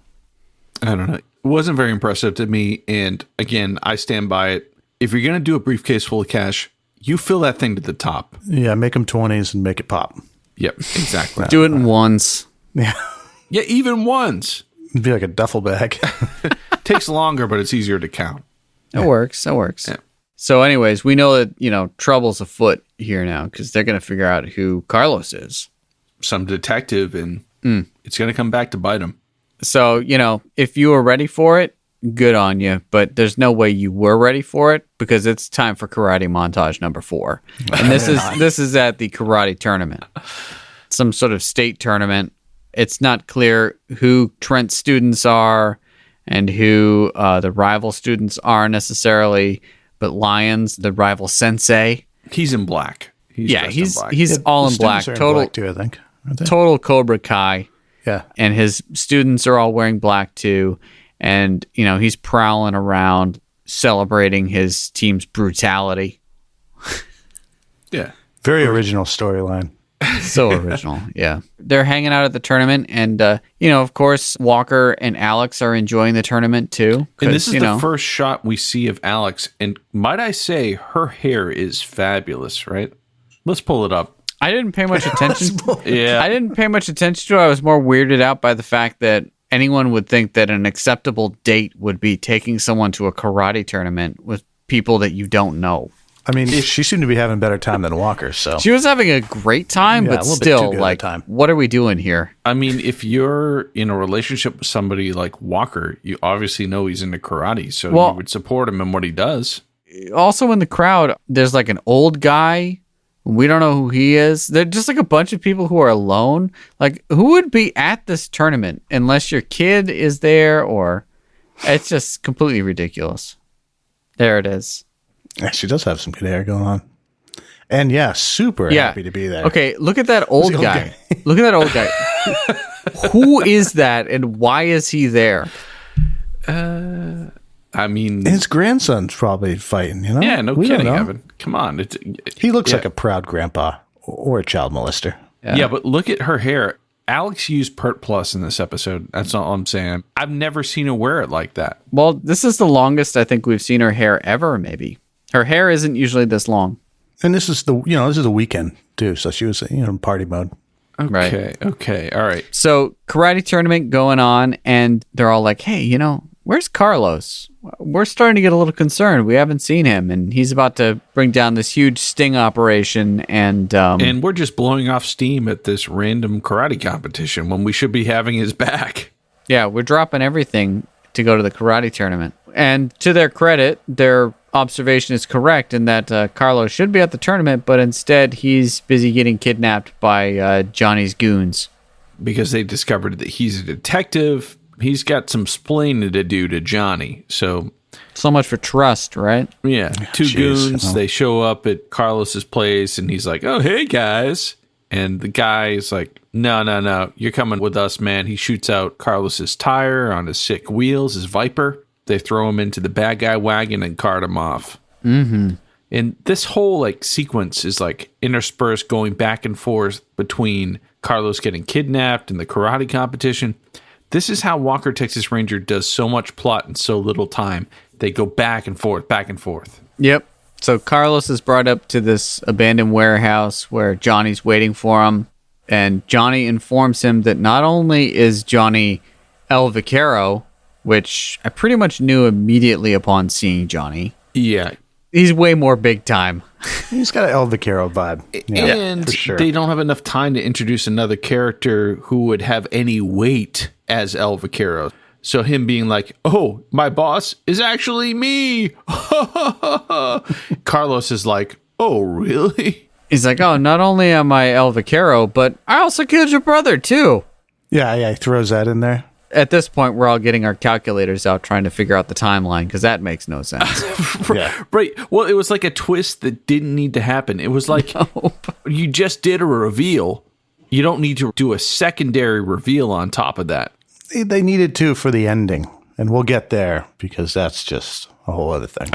I don't know. It wasn't very impressive to me. And again, I stand by it. If you're going to do a briefcase full of cash, you fill that thing to the top. Yeah, make them 20s and make it pop. Yep, exactly. Do it in ones. Yeah. Yeah, even ones. It'd be like a duffel bag. Takes longer, but it's easier to count. That works. That works. Yeah. So anyways, we know that, trouble's afoot here now because they're going to figure out who Carlos is. Some detective, and it's going to come back to bite him. So, if you were ready for it, good on you. But there's no way you were ready for it because it's time for karate montage number 4. And this is at the karate tournament. Some sort of state tournament. It's not clear who Trent's students are and who the rival students are necessarily, but Lyons, the rival sensei. He's in black. He's Yeah, all the in black. students are in Total black too, I think. Aren't they? total Cobra Kai. Yeah. And his students are all wearing black too. And, he's prowling around celebrating his team's brutality. Yeah. Very original storyline. So original. Yeah. They're hanging out at the tournament. And, of course, Walker and Alex are enjoying the tournament too. And this is the first shot we see of Alex. And might I say, her hair is fabulous, right? Let's pull it up. I didn't pay much attention. Yeah. I didn't pay much attention to it. I was more weirded out by the fact that anyone would think that an acceptable date would be taking someone to a karate tournament with people that you don't know. I mean, she seemed to be having a better time than Walker, so. She was having a great time, Yeah, but a little bit still, too good of a like, time. what are we doing here? I mean, if you're in a relationship with somebody like Walker, you obviously know he's into karate, so Well- you would support him in what he does. Also in the crowd, there's like an old guy. We don't know who he is. They're just like a bunch of people who are alone. Like, who would be at this tournament unless your kid is there, or it's just completely ridiculous. There it is. Yeah, she does have some good hair going on. And super happy to be there. Okay, look at that old the old guy. Look at that old guy. Who is that and why is he there? I I mean, His grandson's probably fighting, you know? yeah, no We don't kidding, know. Evan. Come on. He looks yeah. like a proud grandpa or a child molester. Yeah, but look at her hair. Alex used Pert Plus in this episode. That's all I'm saying. I've never seen her wear it like that. Well, this is the longest I think we've seen her hair ever, maybe. Her hair isn't usually this long. And this is the weekend too, so she was in party mode. Okay, okay, all right. So, karate tournament going on, and they're all like, hey, where's Carlos? We're starting to get a little concerned. We haven't seen him, and he's about to bring down this huge sting operation, and we're just blowing off steam at this random karate competition when we should be having his back. yeah, we're dropping everything to go to the karate tournament. And to their credit, their observation is correct in that Carlos should be at the tournament, but instead he's busy getting kidnapped by Johnny's goons. Because they discovered that he's a detective. He's got some splaining to do to Johnny. So much for trust, right? yeah, two goons. They show up at Carlos's place, and he's like, "Oh, hey guys!" And the guy is like, "No, you're coming with us, man." He shoots out Carlos's tire on his sick wheels, his Viper. They throw him into the bad guy wagon and cart him off. Mm-hmm. And this whole sequence is interspersed, going back and forth between Carlos getting kidnapped and the karate competition. This is how Walker, Texas Ranger does so much plot in so little time. They go back and forth, back and forth. Yep. So Carlos is brought up to this abandoned warehouse where Johnny's waiting for him. And Johnny informs him that not only is Johnny El Vaquero, which I pretty much knew immediately upon seeing Johnny. Yeah. He's way more big time. He's got an El Vaquero vibe. Yeah, and for sure. they don't have enough time to introduce another character who would have any weight as El Vaquero. So him being like, oh, my boss is actually me. Carlos is like, oh, really? He's like, oh, not only am I El Vaquero, but I also killed your brother, too. Yeah, he throws that in there. At this point, we're all getting our calculators out trying to figure out the timeline because that makes no sense. Yeah. Right. Well, it was like a twist that didn't need to happen. It was like you just did a reveal. You don't need to do a secondary reveal on top of that. They needed to for the ending, and we'll get there because that's just a whole other thing.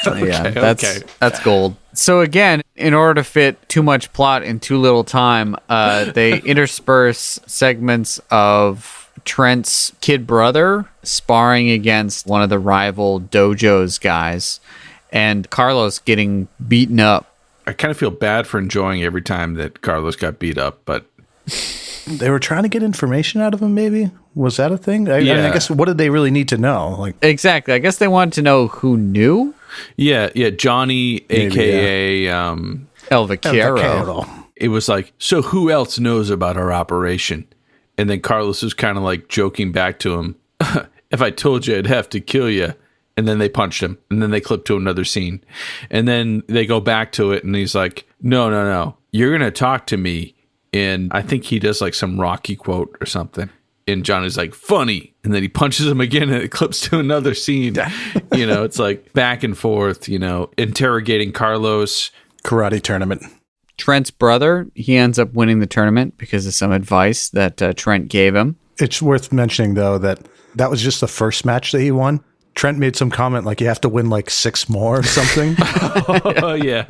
That's gold. So again, in order to fit too much plot in too little time, they intersperse segments of Trent's kid brother sparring against one of the rival dojo's guys, and Carlos getting beaten up. I kind of feel bad for enjoying every time that Carlos got beat up, but They were trying to get information out of him, maybe? Was that a thing? I mean, I guess, what did they really need to know? Exactly. I guess they wanted to know who knew. yeah, Johnny, Maybe, a.k.a. El Vaquero. It was like, so who else knows about our operation? And then Carlos was kind of joking back to him, if I told you, I'd have to kill you. And then they punched him. And then they clip to another scene. And then they go back to it. And he's like, no. You're going to talk to me. And I think he does some Rocky quote or something. And Johnny's like, funny. And then he punches him again. And it clips to another scene. It's back and forth, interrogating Carlos. Karate tournament. Trent's brother, he ends up winning the tournament because of some advice that Trent gave him. It's worth mentioning, though, that was just the first match that he won. Trent made some comment you have to win 6 more or something. Oh, yeah.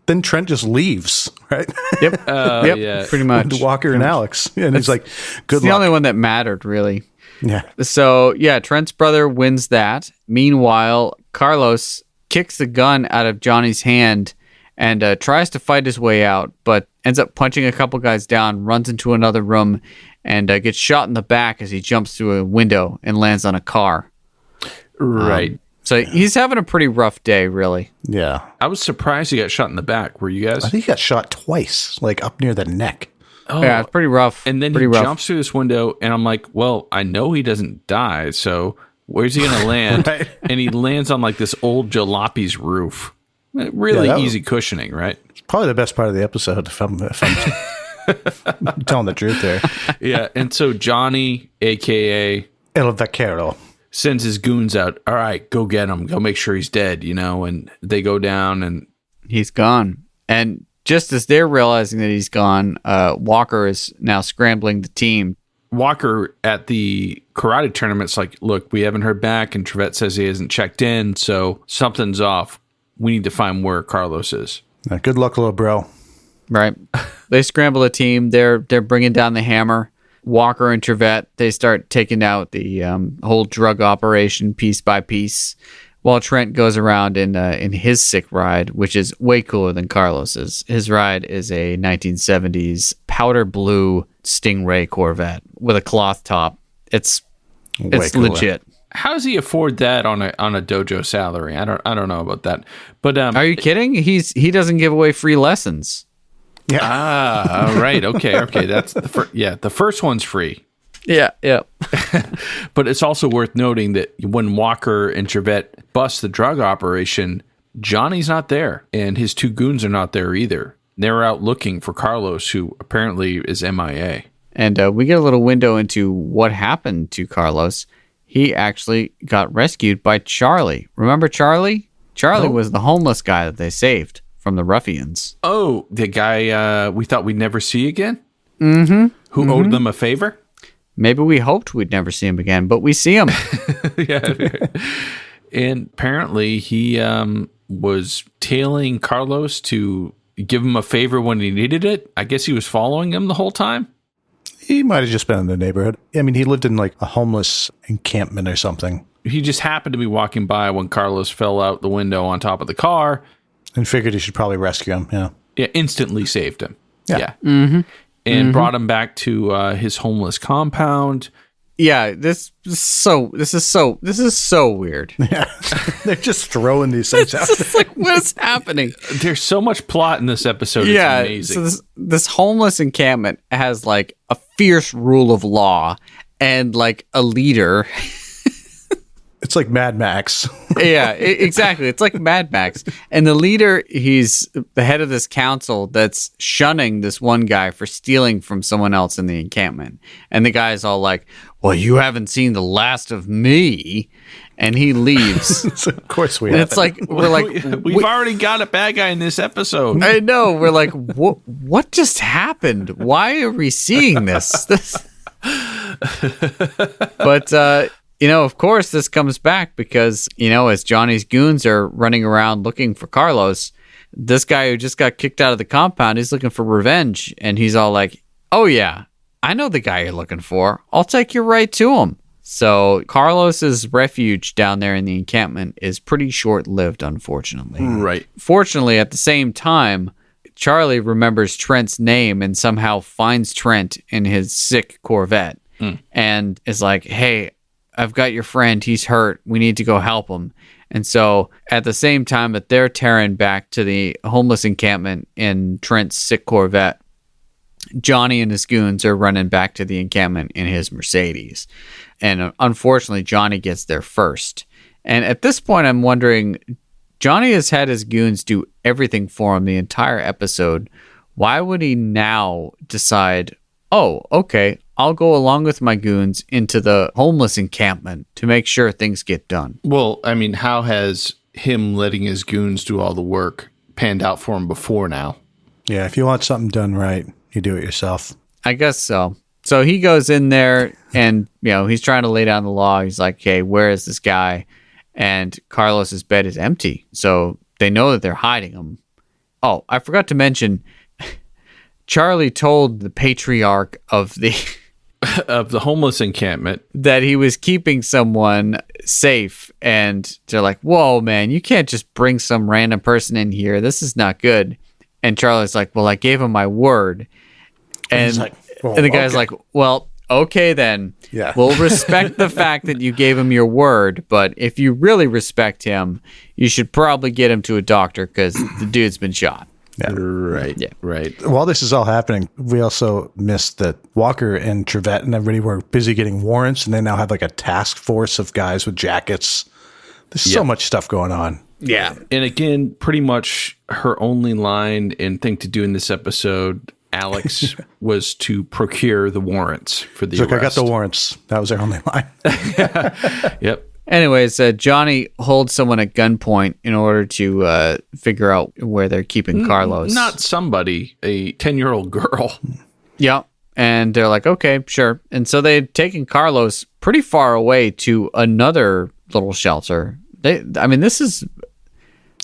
Then Trent just leaves, right? Yep. Yeah. Pretty much. Walker and Alex. And he's like, good It's the luck. only one that mattered, really. Yeah. So, Trent's brother wins that. Meanwhile, Carlos kicks the gun out of Johnny's hand and tries to fight his way out, but ends up punching a couple guys down, runs into another room, and gets shot in the back as he jumps through a window and lands on a car. Right. So he's having a pretty rough day, really. Yeah. I was surprised he got shot in the back. Were you guys? I think he got shot twice, up near the neck. Oh, Yeah, it's pretty rough. and then pretty he rough. jumps through this window, and I'm like, well, I know he doesn't die, so where's he going to land? Right. And he lands on this old jalopy's roof. Really Yeah, easy cushioning, right? Probably the best part of the episode, if I'm telling the truth there. Yeah, and so Johnny, a.k.a. El Vaquero. sends his goons out. All right, go get him. Go make sure he's dead, and they go down, and He's gone. And just as they're realizing that he's gone, Walker is now scrambling the team. Walker at the karate tournament's like, look, we haven't heard back, and Trevette says he hasn't checked in, so something's off. We need to find where Carlos is. Good luck, little bro. Right. They scramble a team. They're bringing down the hammer. Walker and Trevette, they start taking out the whole drug operation piece by piece, while Trent goes around in his sick ride, which is way cooler than Carlos's. His ride is a 1970s powder blue Stingray Corvette with a cloth top. It's legit. How does he afford that on a dojo salary? I don't know about that. But are you kidding? He doesn't give away free lessons. Yeah. All right. Okay. That's the first one's free. Yeah. But it's also worth noting that when Walker and Trevette bust the drug operation, Johnny's not there, and his two goons are not there either. They're out looking for Carlos, who apparently is MIA. And we get a little window into what happened to Carlos. He actually got rescued by Charlie. Remember Charlie? Charlie was the homeless guy that they saved from the ruffians. Oh, the guy we thought we'd never see again? Mm-hmm. Who owed them a favor? Maybe we hoped we'd never see him again, but we see him. Yeah. And apparently he was tailing Carlos to give him a favor when he needed it. I guess he was following him the whole time. He might have just been in the neighborhood. I mean, he lived in like a homeless encampment or something. He just happened to be walking by when Carlos fell out the window on top of the car. And figured he should probably rescue him, yeah. Yeah, instantly saved him. Yeah. Mm-hmm. And brought him back to his homeless compound. Yeah, this is so weird. Yeah. They're just throwing these things out. It's like, what is happening? There's so much plot in this episode. Yeah, it's amazing. so this homeless encampment has like a fierce rule of law and like a leader. It's like Mad Max. Yeah, exactly. It's like Mad Max. And the leader, he's the head of this council that's shunning this one guy for stealing from someone else in the encampment. And the guy's all like, well, you haven't seen the last of me. And he leaves. So of course we And have. it's like, we're like, We've already got a bad guy in this episode. I know. We're like, what just happened? Why are we seeing this? But, of course, this comes back because, as Johnny's goons are running around looking for Carlos, this guy who just got kicked out of the compound, he's looking for revenge. And he's all like, oh, yeah, I know the guy you're looking for. I'll take you right to him. So Carlos's refuge down there in the encampment is pretty short-lived, unfortunately. Right. Fortunately, at the same time, Charlie remembers Trent's name and somehow finds Trent in his sick Corvette and is like, hey, I've got your friend. He's hurt. We need to go help him. And so at the same time that they're tearing back to the homeless encampment in Trent's sick Corvette, Johnny and his goons are running back to the encampment in his Mercedes. And unfortunately, Johnny gets there first. And at this point, I'm wondering, Johnny has had his goons do everything for him the entire episode. Why would he now decide, oh, okay, I'll go along with my goons into the homeless encampment to make sure things get done? Well, I mean, how has him letting his goons do all the work panned out for him before now? Yeah, if you want something done right, you do it yourself. I guess so. So he goes in there and, he's trying to lay down the law. He's like, hey, where is this guy? And Carlos's bed is empty. So they know that they're hiding him. Oh, I forgot to mention, Charlie told the patriarch of the of the homeless encampment that he was keeping someone safe. And they're like, whoa, man, you can't just bring some random person in here. This is not good. And Charlie's like, well, I gave him my word. And, like, well, and the guy's okay. like, well, okay, then. Yeah. We'll respect the fact that you gave him your word. But if you really respect him, you should probably get him to a doctor because the dude's been shot. Yeah. Right. Yeah. Right. While this is all happening, we also missed that Walker and Trevette and everybody were busy getting warrants, and they now have like a task force of guys with jackets. There's so much stuff going on. Yeah. And again, pretty much her only line and thing to do in this episode, Alex, was to procure the warrants for the Look, arrest. I got the warrants. That was their only line. Yep. Anyways, Johnny holds someone at gunpoint in order to figure out where they're keeping Carlos. Not somebody, a 10-year-old girl. Yeah. And they're like, okay, sure. And so they'd taken Carlos pretty far away to another little shelter. This is...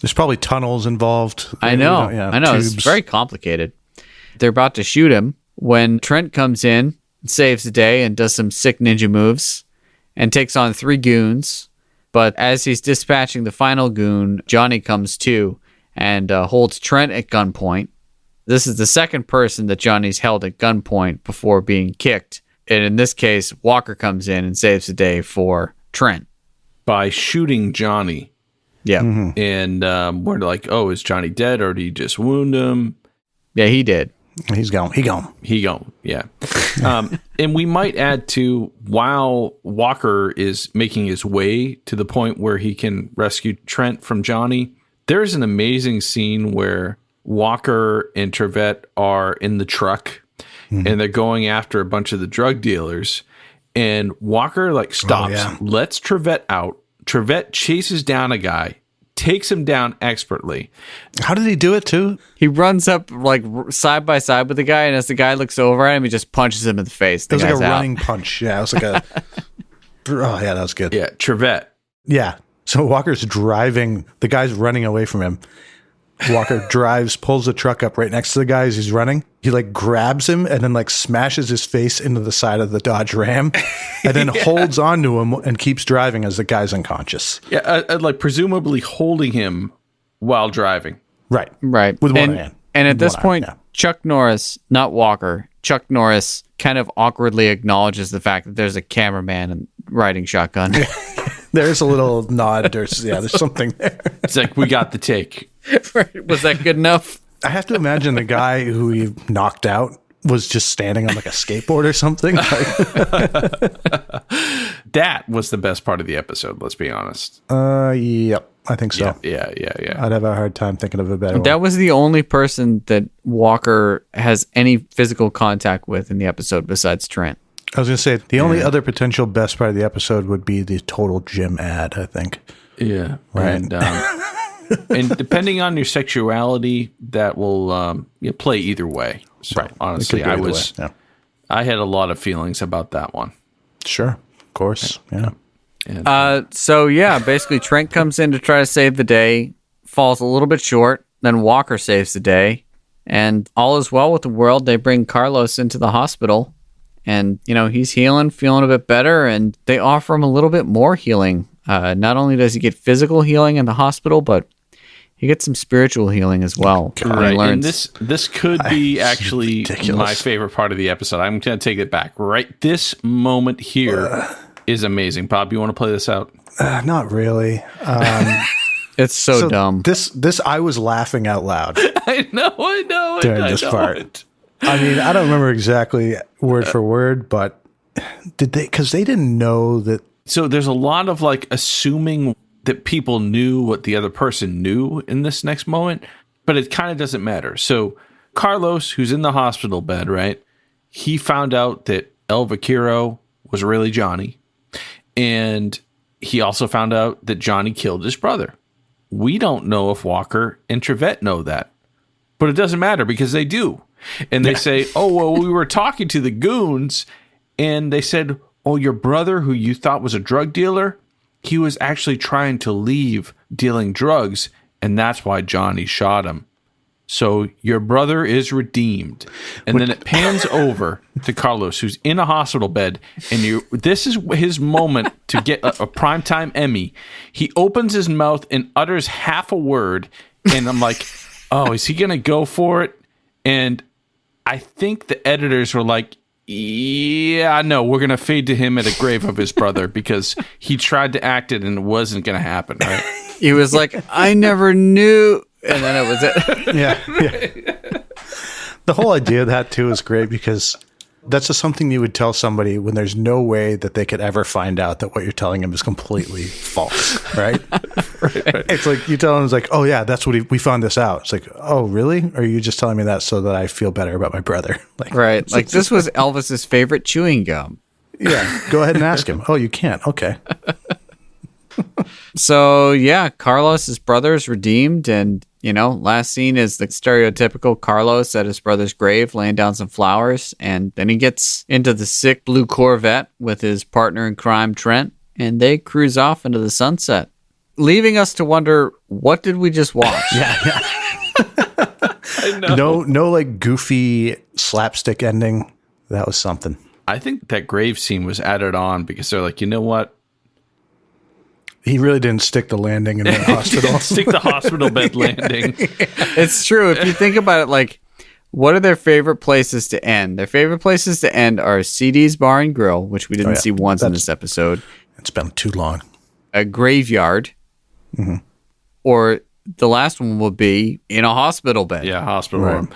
There's probably tunnels involved. I know. Tubes. It's very complicated. They're about to shoot him when Trent comes in, saves the day, and does some sick ninja moves and takes on 3 goons. But as he's dispatching the final goon, Johnny comes too and holds Trent at gunpoint. This is the second person that Johnny's held at gunpoint before being kicked. And in this case, Walker comes in and saves the day for Trent. By shooting Johnny. Yeah. Mm-hmm. And we're like, oh, is Johnny dead or did he just wound him? Yeah, he did. He's gone. He gone. Yeah. And we might add to, while Walker is making his way to the point where he can rescue Trent from Johnny, there's an amazing scene where Walker and Trevette are in the truck and they're going after a bunch of the drug dealers. And Walker stops, lets Trevette out. Trevette chases down a guy, takes him down expertly. How did he do it too? He runs up side by side with the guy, and as the guy looks over at him, he just punches him in the face. It was like a running punch. Yeah, it was like a... Oh, yeah, that was good. Yeah, Trevette. Yeah. So Walker's driving. The guy's running away from him. Walker drives, pulls the truck up right next to the guy as he's running. He grabs him and then smashes his face into the side of the Dodge Ram and then holds on to him and keeps driving as the guy's unconscious. Yeah, presumably holding him while driving. Right. With one hand. And at this point, Chuck Norris, not Walker, Chuck Norris kind of awkwardly acknowledges the fact that there's a cameraman riding shotgun. There's a little nod. There's something there. It's like, we got the take. Was that good enough? I have to imagine the guy who he knocked out was just standing on a skateboard or something. That was the best part of the episode, let's be honest. Yep, I think so. Yeah. I'd have a hard time thinking of a better one. That was the only person that Walker has any physical contact with in the episode besides Trent. I was going to say, the only other potential best part of the episode would be the total gym ad, I think. Yeah. Right. And depending on your sexuality, that will play either way. So right. Honestly, I had a lot of feelings about that one. Sure. Of course. Yeah. And, basically Trent comes in to try to save the day, falls a little bit short, then Walker saves the day, and all is well with the world. They bring Carlos into the hospital, and, he's healing, feeling a bit better, and they offer him a little bit more healing. Not only does he get physical healing in the hospital, but he gets some spiritual healing as well. Right, and this could be actually ridiculous. My favorite part of the episode. I'm going to take it back. Right, this moment here is amazing. Bob, you want to play this out? Not really. It's so dumb. This I was laughing out loud. I know. During this part. I mean, I don't remember exactly word for word, but did they? Because they didn't know that. So there's a lot of assuming that people knew what the other person knew in this next moment, but it kind of doesn't matter. So Carlos, who's in the hospital bed, right? He found out that El Vaquero was really Johnny. And he also found out that Johnny killed his brother. We don't know if Walker and Trevette know that, but it doesn't matter because they do. And they say, oh, well, we were talking to the goons and they said, oh, your brother who you thought was a drug dealer, he was actually trying to leave dealing drugs, and that's why Johnny shot him. So your brother is redeemed. And then it pans over to Carlos, who's in a hospital bed, and this is his moment to get a primetime Emmy. He opens his mouth and utters half a word, and I'm like, oh, is he going to go for it? And I think the editors were like, yeah, no, we're going to fade to him at a grave of his brother because he tried to act it and it wasn't going to happen, right? He was like, I never knew. And then it was it. Yeah. The whole idea of that, too, is great because that's just something you would tell somebody when there's no way that they could ever find out that what you're telling them is completely false, right? Right. It's like you tell them, it's like, oh, yeah, that's what we found this out. It's like, oh, really? Or are you just telling me that so that I feel better about my brother? Right. This was Elvis's favorite chewing gum. Yeah. Go ahead and ask him. Oh, you can't. Okay. So, yeah, Carlos' brother is redeemed. And, last scene is the stereotypical Carlos at his brother's grave laying down some flowers. And then he gets into the sick blue Corvette with his partner in crime, Trent. And they cruise off into the sunset, leaving us to wonder, what did we just watch? Yeah. I know. No, like goofy slapstick ending. That was something. I think that grave scene was added on because they're like, you know what? He really didn't stick the landing in the hospital. Stick the hospital bed landing. It's true. If you think about it, like, what are their favorite places to end? Their favorite places to end are CD's Bar and Grill, which we didn't see once in this episode. It's been too long. A graveyard. Mm-hmm. Or the last one will be in a hospital bed. Yeah, hospital room.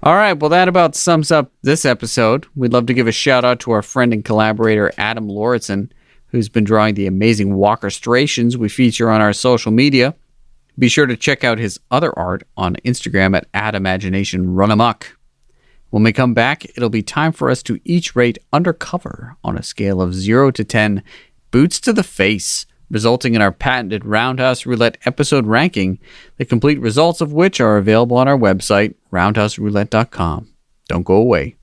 All right. Well, that about sums up this episode. We'd love to give a shout out to our friend and collaborator, Adam Lauritsen, who's been drawing the amazing Walkerstrations we feature on our social media. Be sure to check out his other art on Instagram at @ImaginationRunAmuck. When we come back, it'll be time for us to each rate Undercover on a scale of 0 to 10 boots to the face, resulting in our patented Roundhouse Roulette episode ranking, the complete results of which are available on our website, roundhouseroulette.com. Don't go away.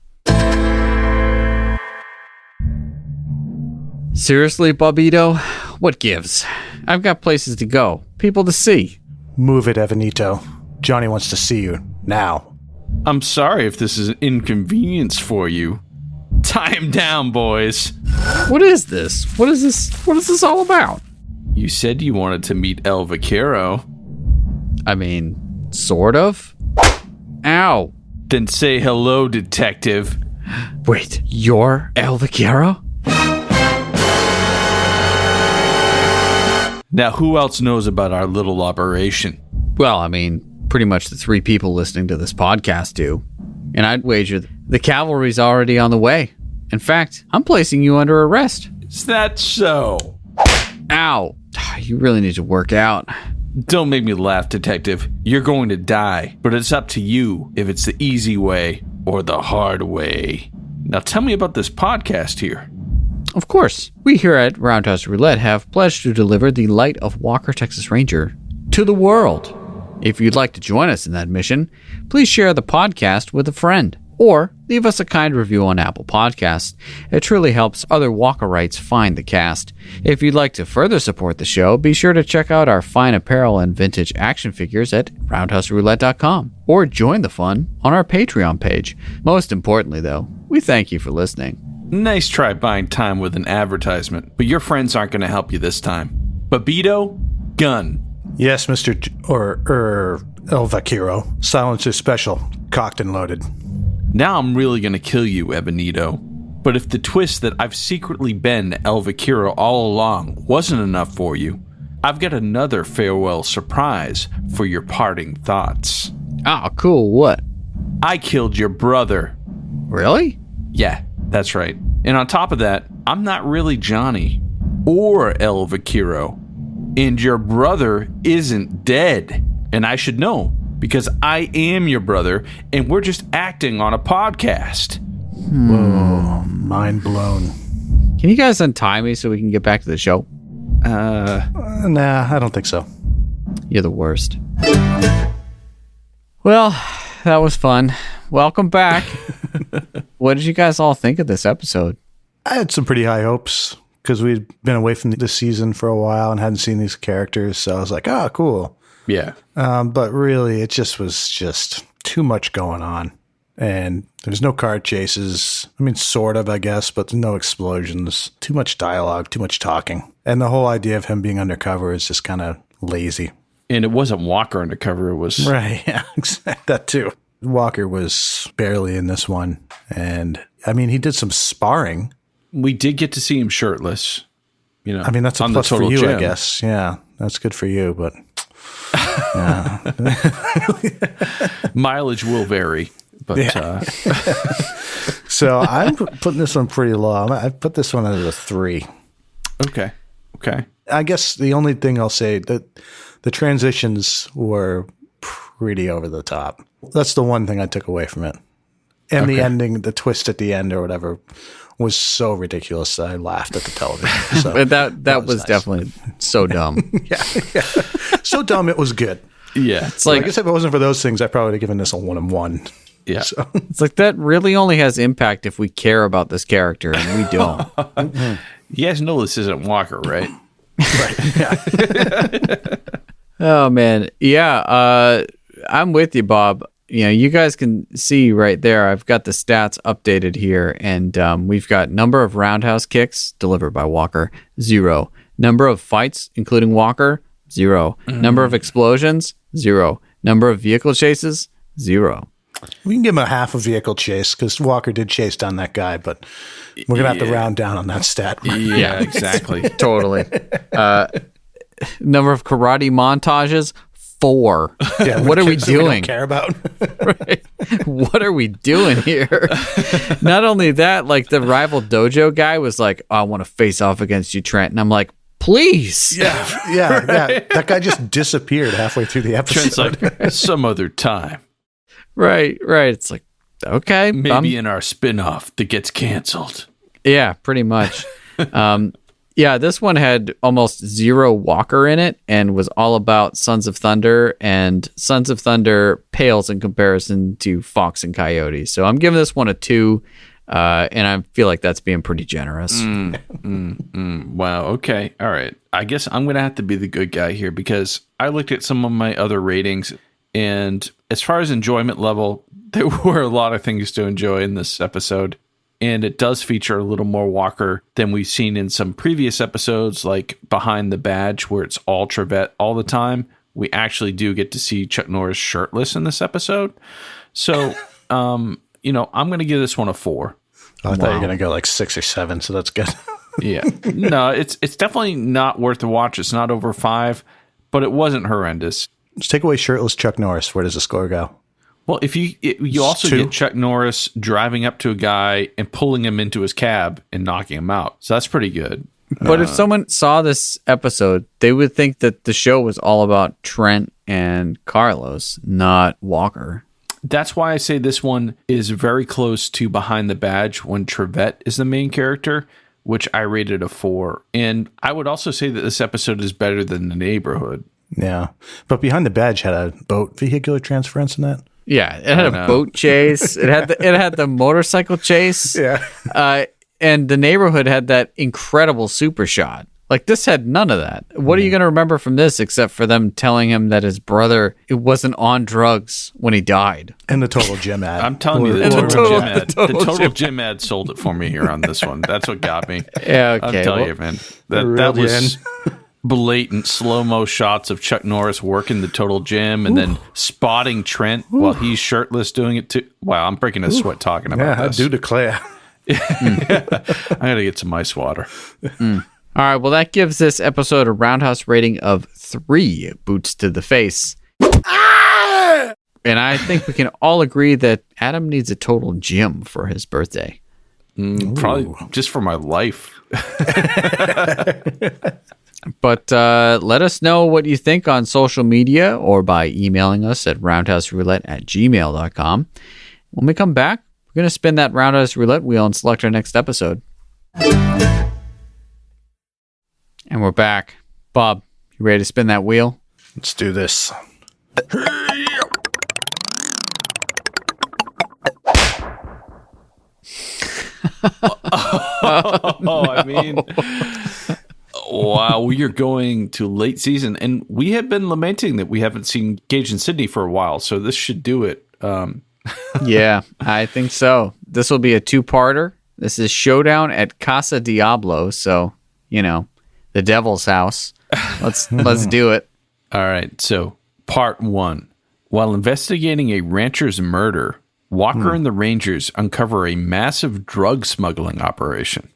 Seriously, Bobito? What gives? I've got places to go, people to see. Move it, Evanito. Johnny wants to see you now. I'm sorry if this is an inconvenience for you. Tie him down, boys. What is this? What is this? What is this all about? You said you wanted to meet El Vaquero. I mean, sort of. Ow. Then say hello, detective. Wait, you're El Vaquero? Now, who else knows about our little operation? Well, I mean, pretty much the 3 people listening to this podcast do. And I'd wager the cavalry's already on the way. In fact, I'm placing you under arrest. Is that so? Ow. You really need to work out. Don't make me laugh, detective. You're going to die, but it's up to you if it's the easy way or the hard way. Now tell me about this podcast here. Of course, we here at Roundhouse Roulette have pledged to deliver the light of Walker, Texas Ranger to the world. If you'd like to join us in that mission, please share the podcast with a friend or leave us a kind review on Apple Podcasts. It truly helps other Walkerites find the cast. If you'd like to further support the show, be sure to check out our fine apparel and vintage action figures at roundhouseroulette.com or join the fun on our Patreon page. Most importantly, though, we thank you for listening. Nice try buying time with an advertisement, but your friends aren't going to help you this time. Babito, gun. Yes, Mr. El Vaquero. Silencer special. Cocked and loaded. Now I'm really going to kill you, Ebenito. But if the twist that I've secretly been El Vaquero all along wasn't enough for you, I've got another farewell surprise for your parting thoughts. Ah, cool. What? I killed your brother. Really? Yeah, that's right. And on top of that, I'm not really Johnny or El Vaquero. And your brother isn't dead. And I should know, because I am your brother, and we're just acting on a podcast. Whoa, mind blown. Can you guys untie me so we can get back to the show? Nah, I don't think so. You're the worst. Well, that was fun. Welcome back. What did you guys all think of this episode? I had some pretty high hopes because we'd been away from this season for a while and hadn't seen these characters. So I was like, oh, cool. Yeah. But really, it just was just too much going on. And there's no car chases. I mean, sort of, I guess, but no explosions. Too much dialogue, too much talking. And the whole idea of him being undercover is just kind of lazy. And it wasn't Walker undercover. It was... Right, yeah, that too. Walker was barely in this one. And, I mean, he did some sparring. We did get to see him shirtless. You know, I mean, that's a plus for you, I guess. Yeah, that's good for you, but... Mileage will vary. But yeah. So I'm putting this one pretty low. I put this one as a 3. Okay. I guess the only thing I'll say that the transitions were pretty over the top. That's the one thing I took away from it. And the ending, the twist at the end or whatever, was so ridiculous that I laughed at the television. So But that was nice. definitely so dumb. yeah. So dumb it was good. Yeah. It's like I guess if it wasn't for those things, I probably would have given this a 1 and 1. Yeah. So, it's like that really only has impact if we care about this character, and we don't. You guys know this isn't Walker, right? Oh man, yeah. I'm with you, Bob. You know, you guys can see right there. I've got the stats updated here, and we've got number of roundhouse kicks delivered by Walker, 0. Number of fights, including Walker, 0. Number of explosions, 0. Number of vehicle chases, 0. we can give him a half a vehicle chase because Walker did chase down that guy, but we're going to have to round down on that stat. Yeah, exactly. Totally. Number of karate montages, 4. Yeah, What are we kids that don't doing? care about. Right? What are we doing here? Not only that, like the rival dojo guy was like, I want to face off against you, Trent. And I'm like, please. Yeah. That guy just disappeared halfway through the episode. Trent's like, some other time. Right. It's like, okay. Maybe in our spin-off that gets canceled. Yeah, pretty much. Yeah, this one had almost 0 Walker in it and was all about Sons of Thunder, and Sons of Thunder pales in comparison to Fox and Coyote. So I'm giving this one a 2, and I feel like that's being pretty generous. Wow. Okay. All right. I guess I'm going to have to be the good guy here because I looked at some of my other ratings, and as far as enjoyment level, there were a lot of things to enjoy in this episode. And it does feature a little more Walker than we've seen in some previous episodes, like Behind the Badge, where it's all Trevette all the time. We actually do get to see Chuck Norris shirtless in this episode. So, I'm going to give this one a 4. I thought you were going to go like 6 or 7, so that's good. Yeah. No, it's definitely not worth the watch. It's not over 5, but it wasn't horrendous. Just take away shirtless Chuck Norris. Where does the score go? Well, if you also 2? get Chuck Norris driving up to a guy and pulling him into his cab and knocking him out. So that's pretty good. But if someone saw this episode, they would think that the show was all about Trent and Carlos, not Walker. That's why I say this one is very close to Behind the Badge when Trevette is the main character, which I rated a 4. And I would also say that this episode is better than The Neighborhood. Yeah. But Behind the Badge had a boat vehicular transference in that. Yeah, it had a boat chase. It had the motorcycle chase. Yeah. And The Neighborhood had that incredible super shot. Like, this had none of that. What are you going to remember from this except for them telling him that his brother wasn't on drugs when he died? And the total gym ad. I'm telling you, the total gym ad sold it for me here on this one. That's what got me. Yeah, okay. I'm telling you, man. That was blatant slow-mo shots of Chuck Norris working the total gym and then spotting Trent while he's shirtless doing it too. Wow, I'm breaking a sweat talking about this. I do declare. I gotta get some ice water. All right, well, that gives this episode a roundhouse rating of 3 boots to the face. And I think we can all agree that Adam needs a total gym for his birthday. Probably just for my life. But let us know what you think on social media or by emailing us at roundhouseroulette@gmail.com. When we come back, we're going to spin that roundhouse roulette wheel and select our next episode. And we're back. Bob, you ready to spin that wheel? Let's do this. Wow, we are going to late season, and we have been lamenting that we haven't seen Gage and Sydney for a while, so this should do it. Yeah, I think so. This will be a 2-parter. This is Showdown at Casa Diablo, so, the devil's house. Let's do it. All right, so part 1. While investigating a rancher's murder, Walker and the Rangers uncover a massive drug smuggling operation.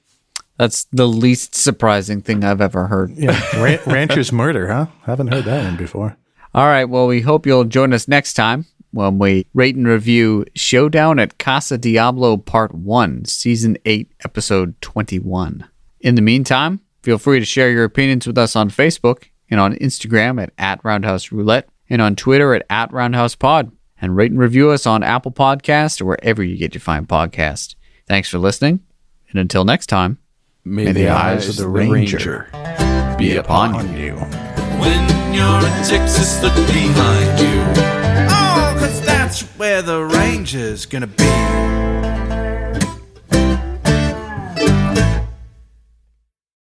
That's the least surprising thing I've ever heard. Yeah, rancher's murder, huh? Haven't heard that one before. All right, well, we hope you'll join us next time when we rate and review Showdown at Casa Diablo Part 1, Season 8, Episode 21. In the meantime, feel free to share your opinions with us on Facebook and on Instagram at Roundhouse Roulette and on Twitter at Roundhouse Pod. And rate and review us on Apple Podcasts or wherever you get your fine podcast. Thanks for listening, And until next time, may the eyes of the Ranger be upon you. When you're in Texas, look behind you. Oh, 'cause that's where the Ranger's gonna be.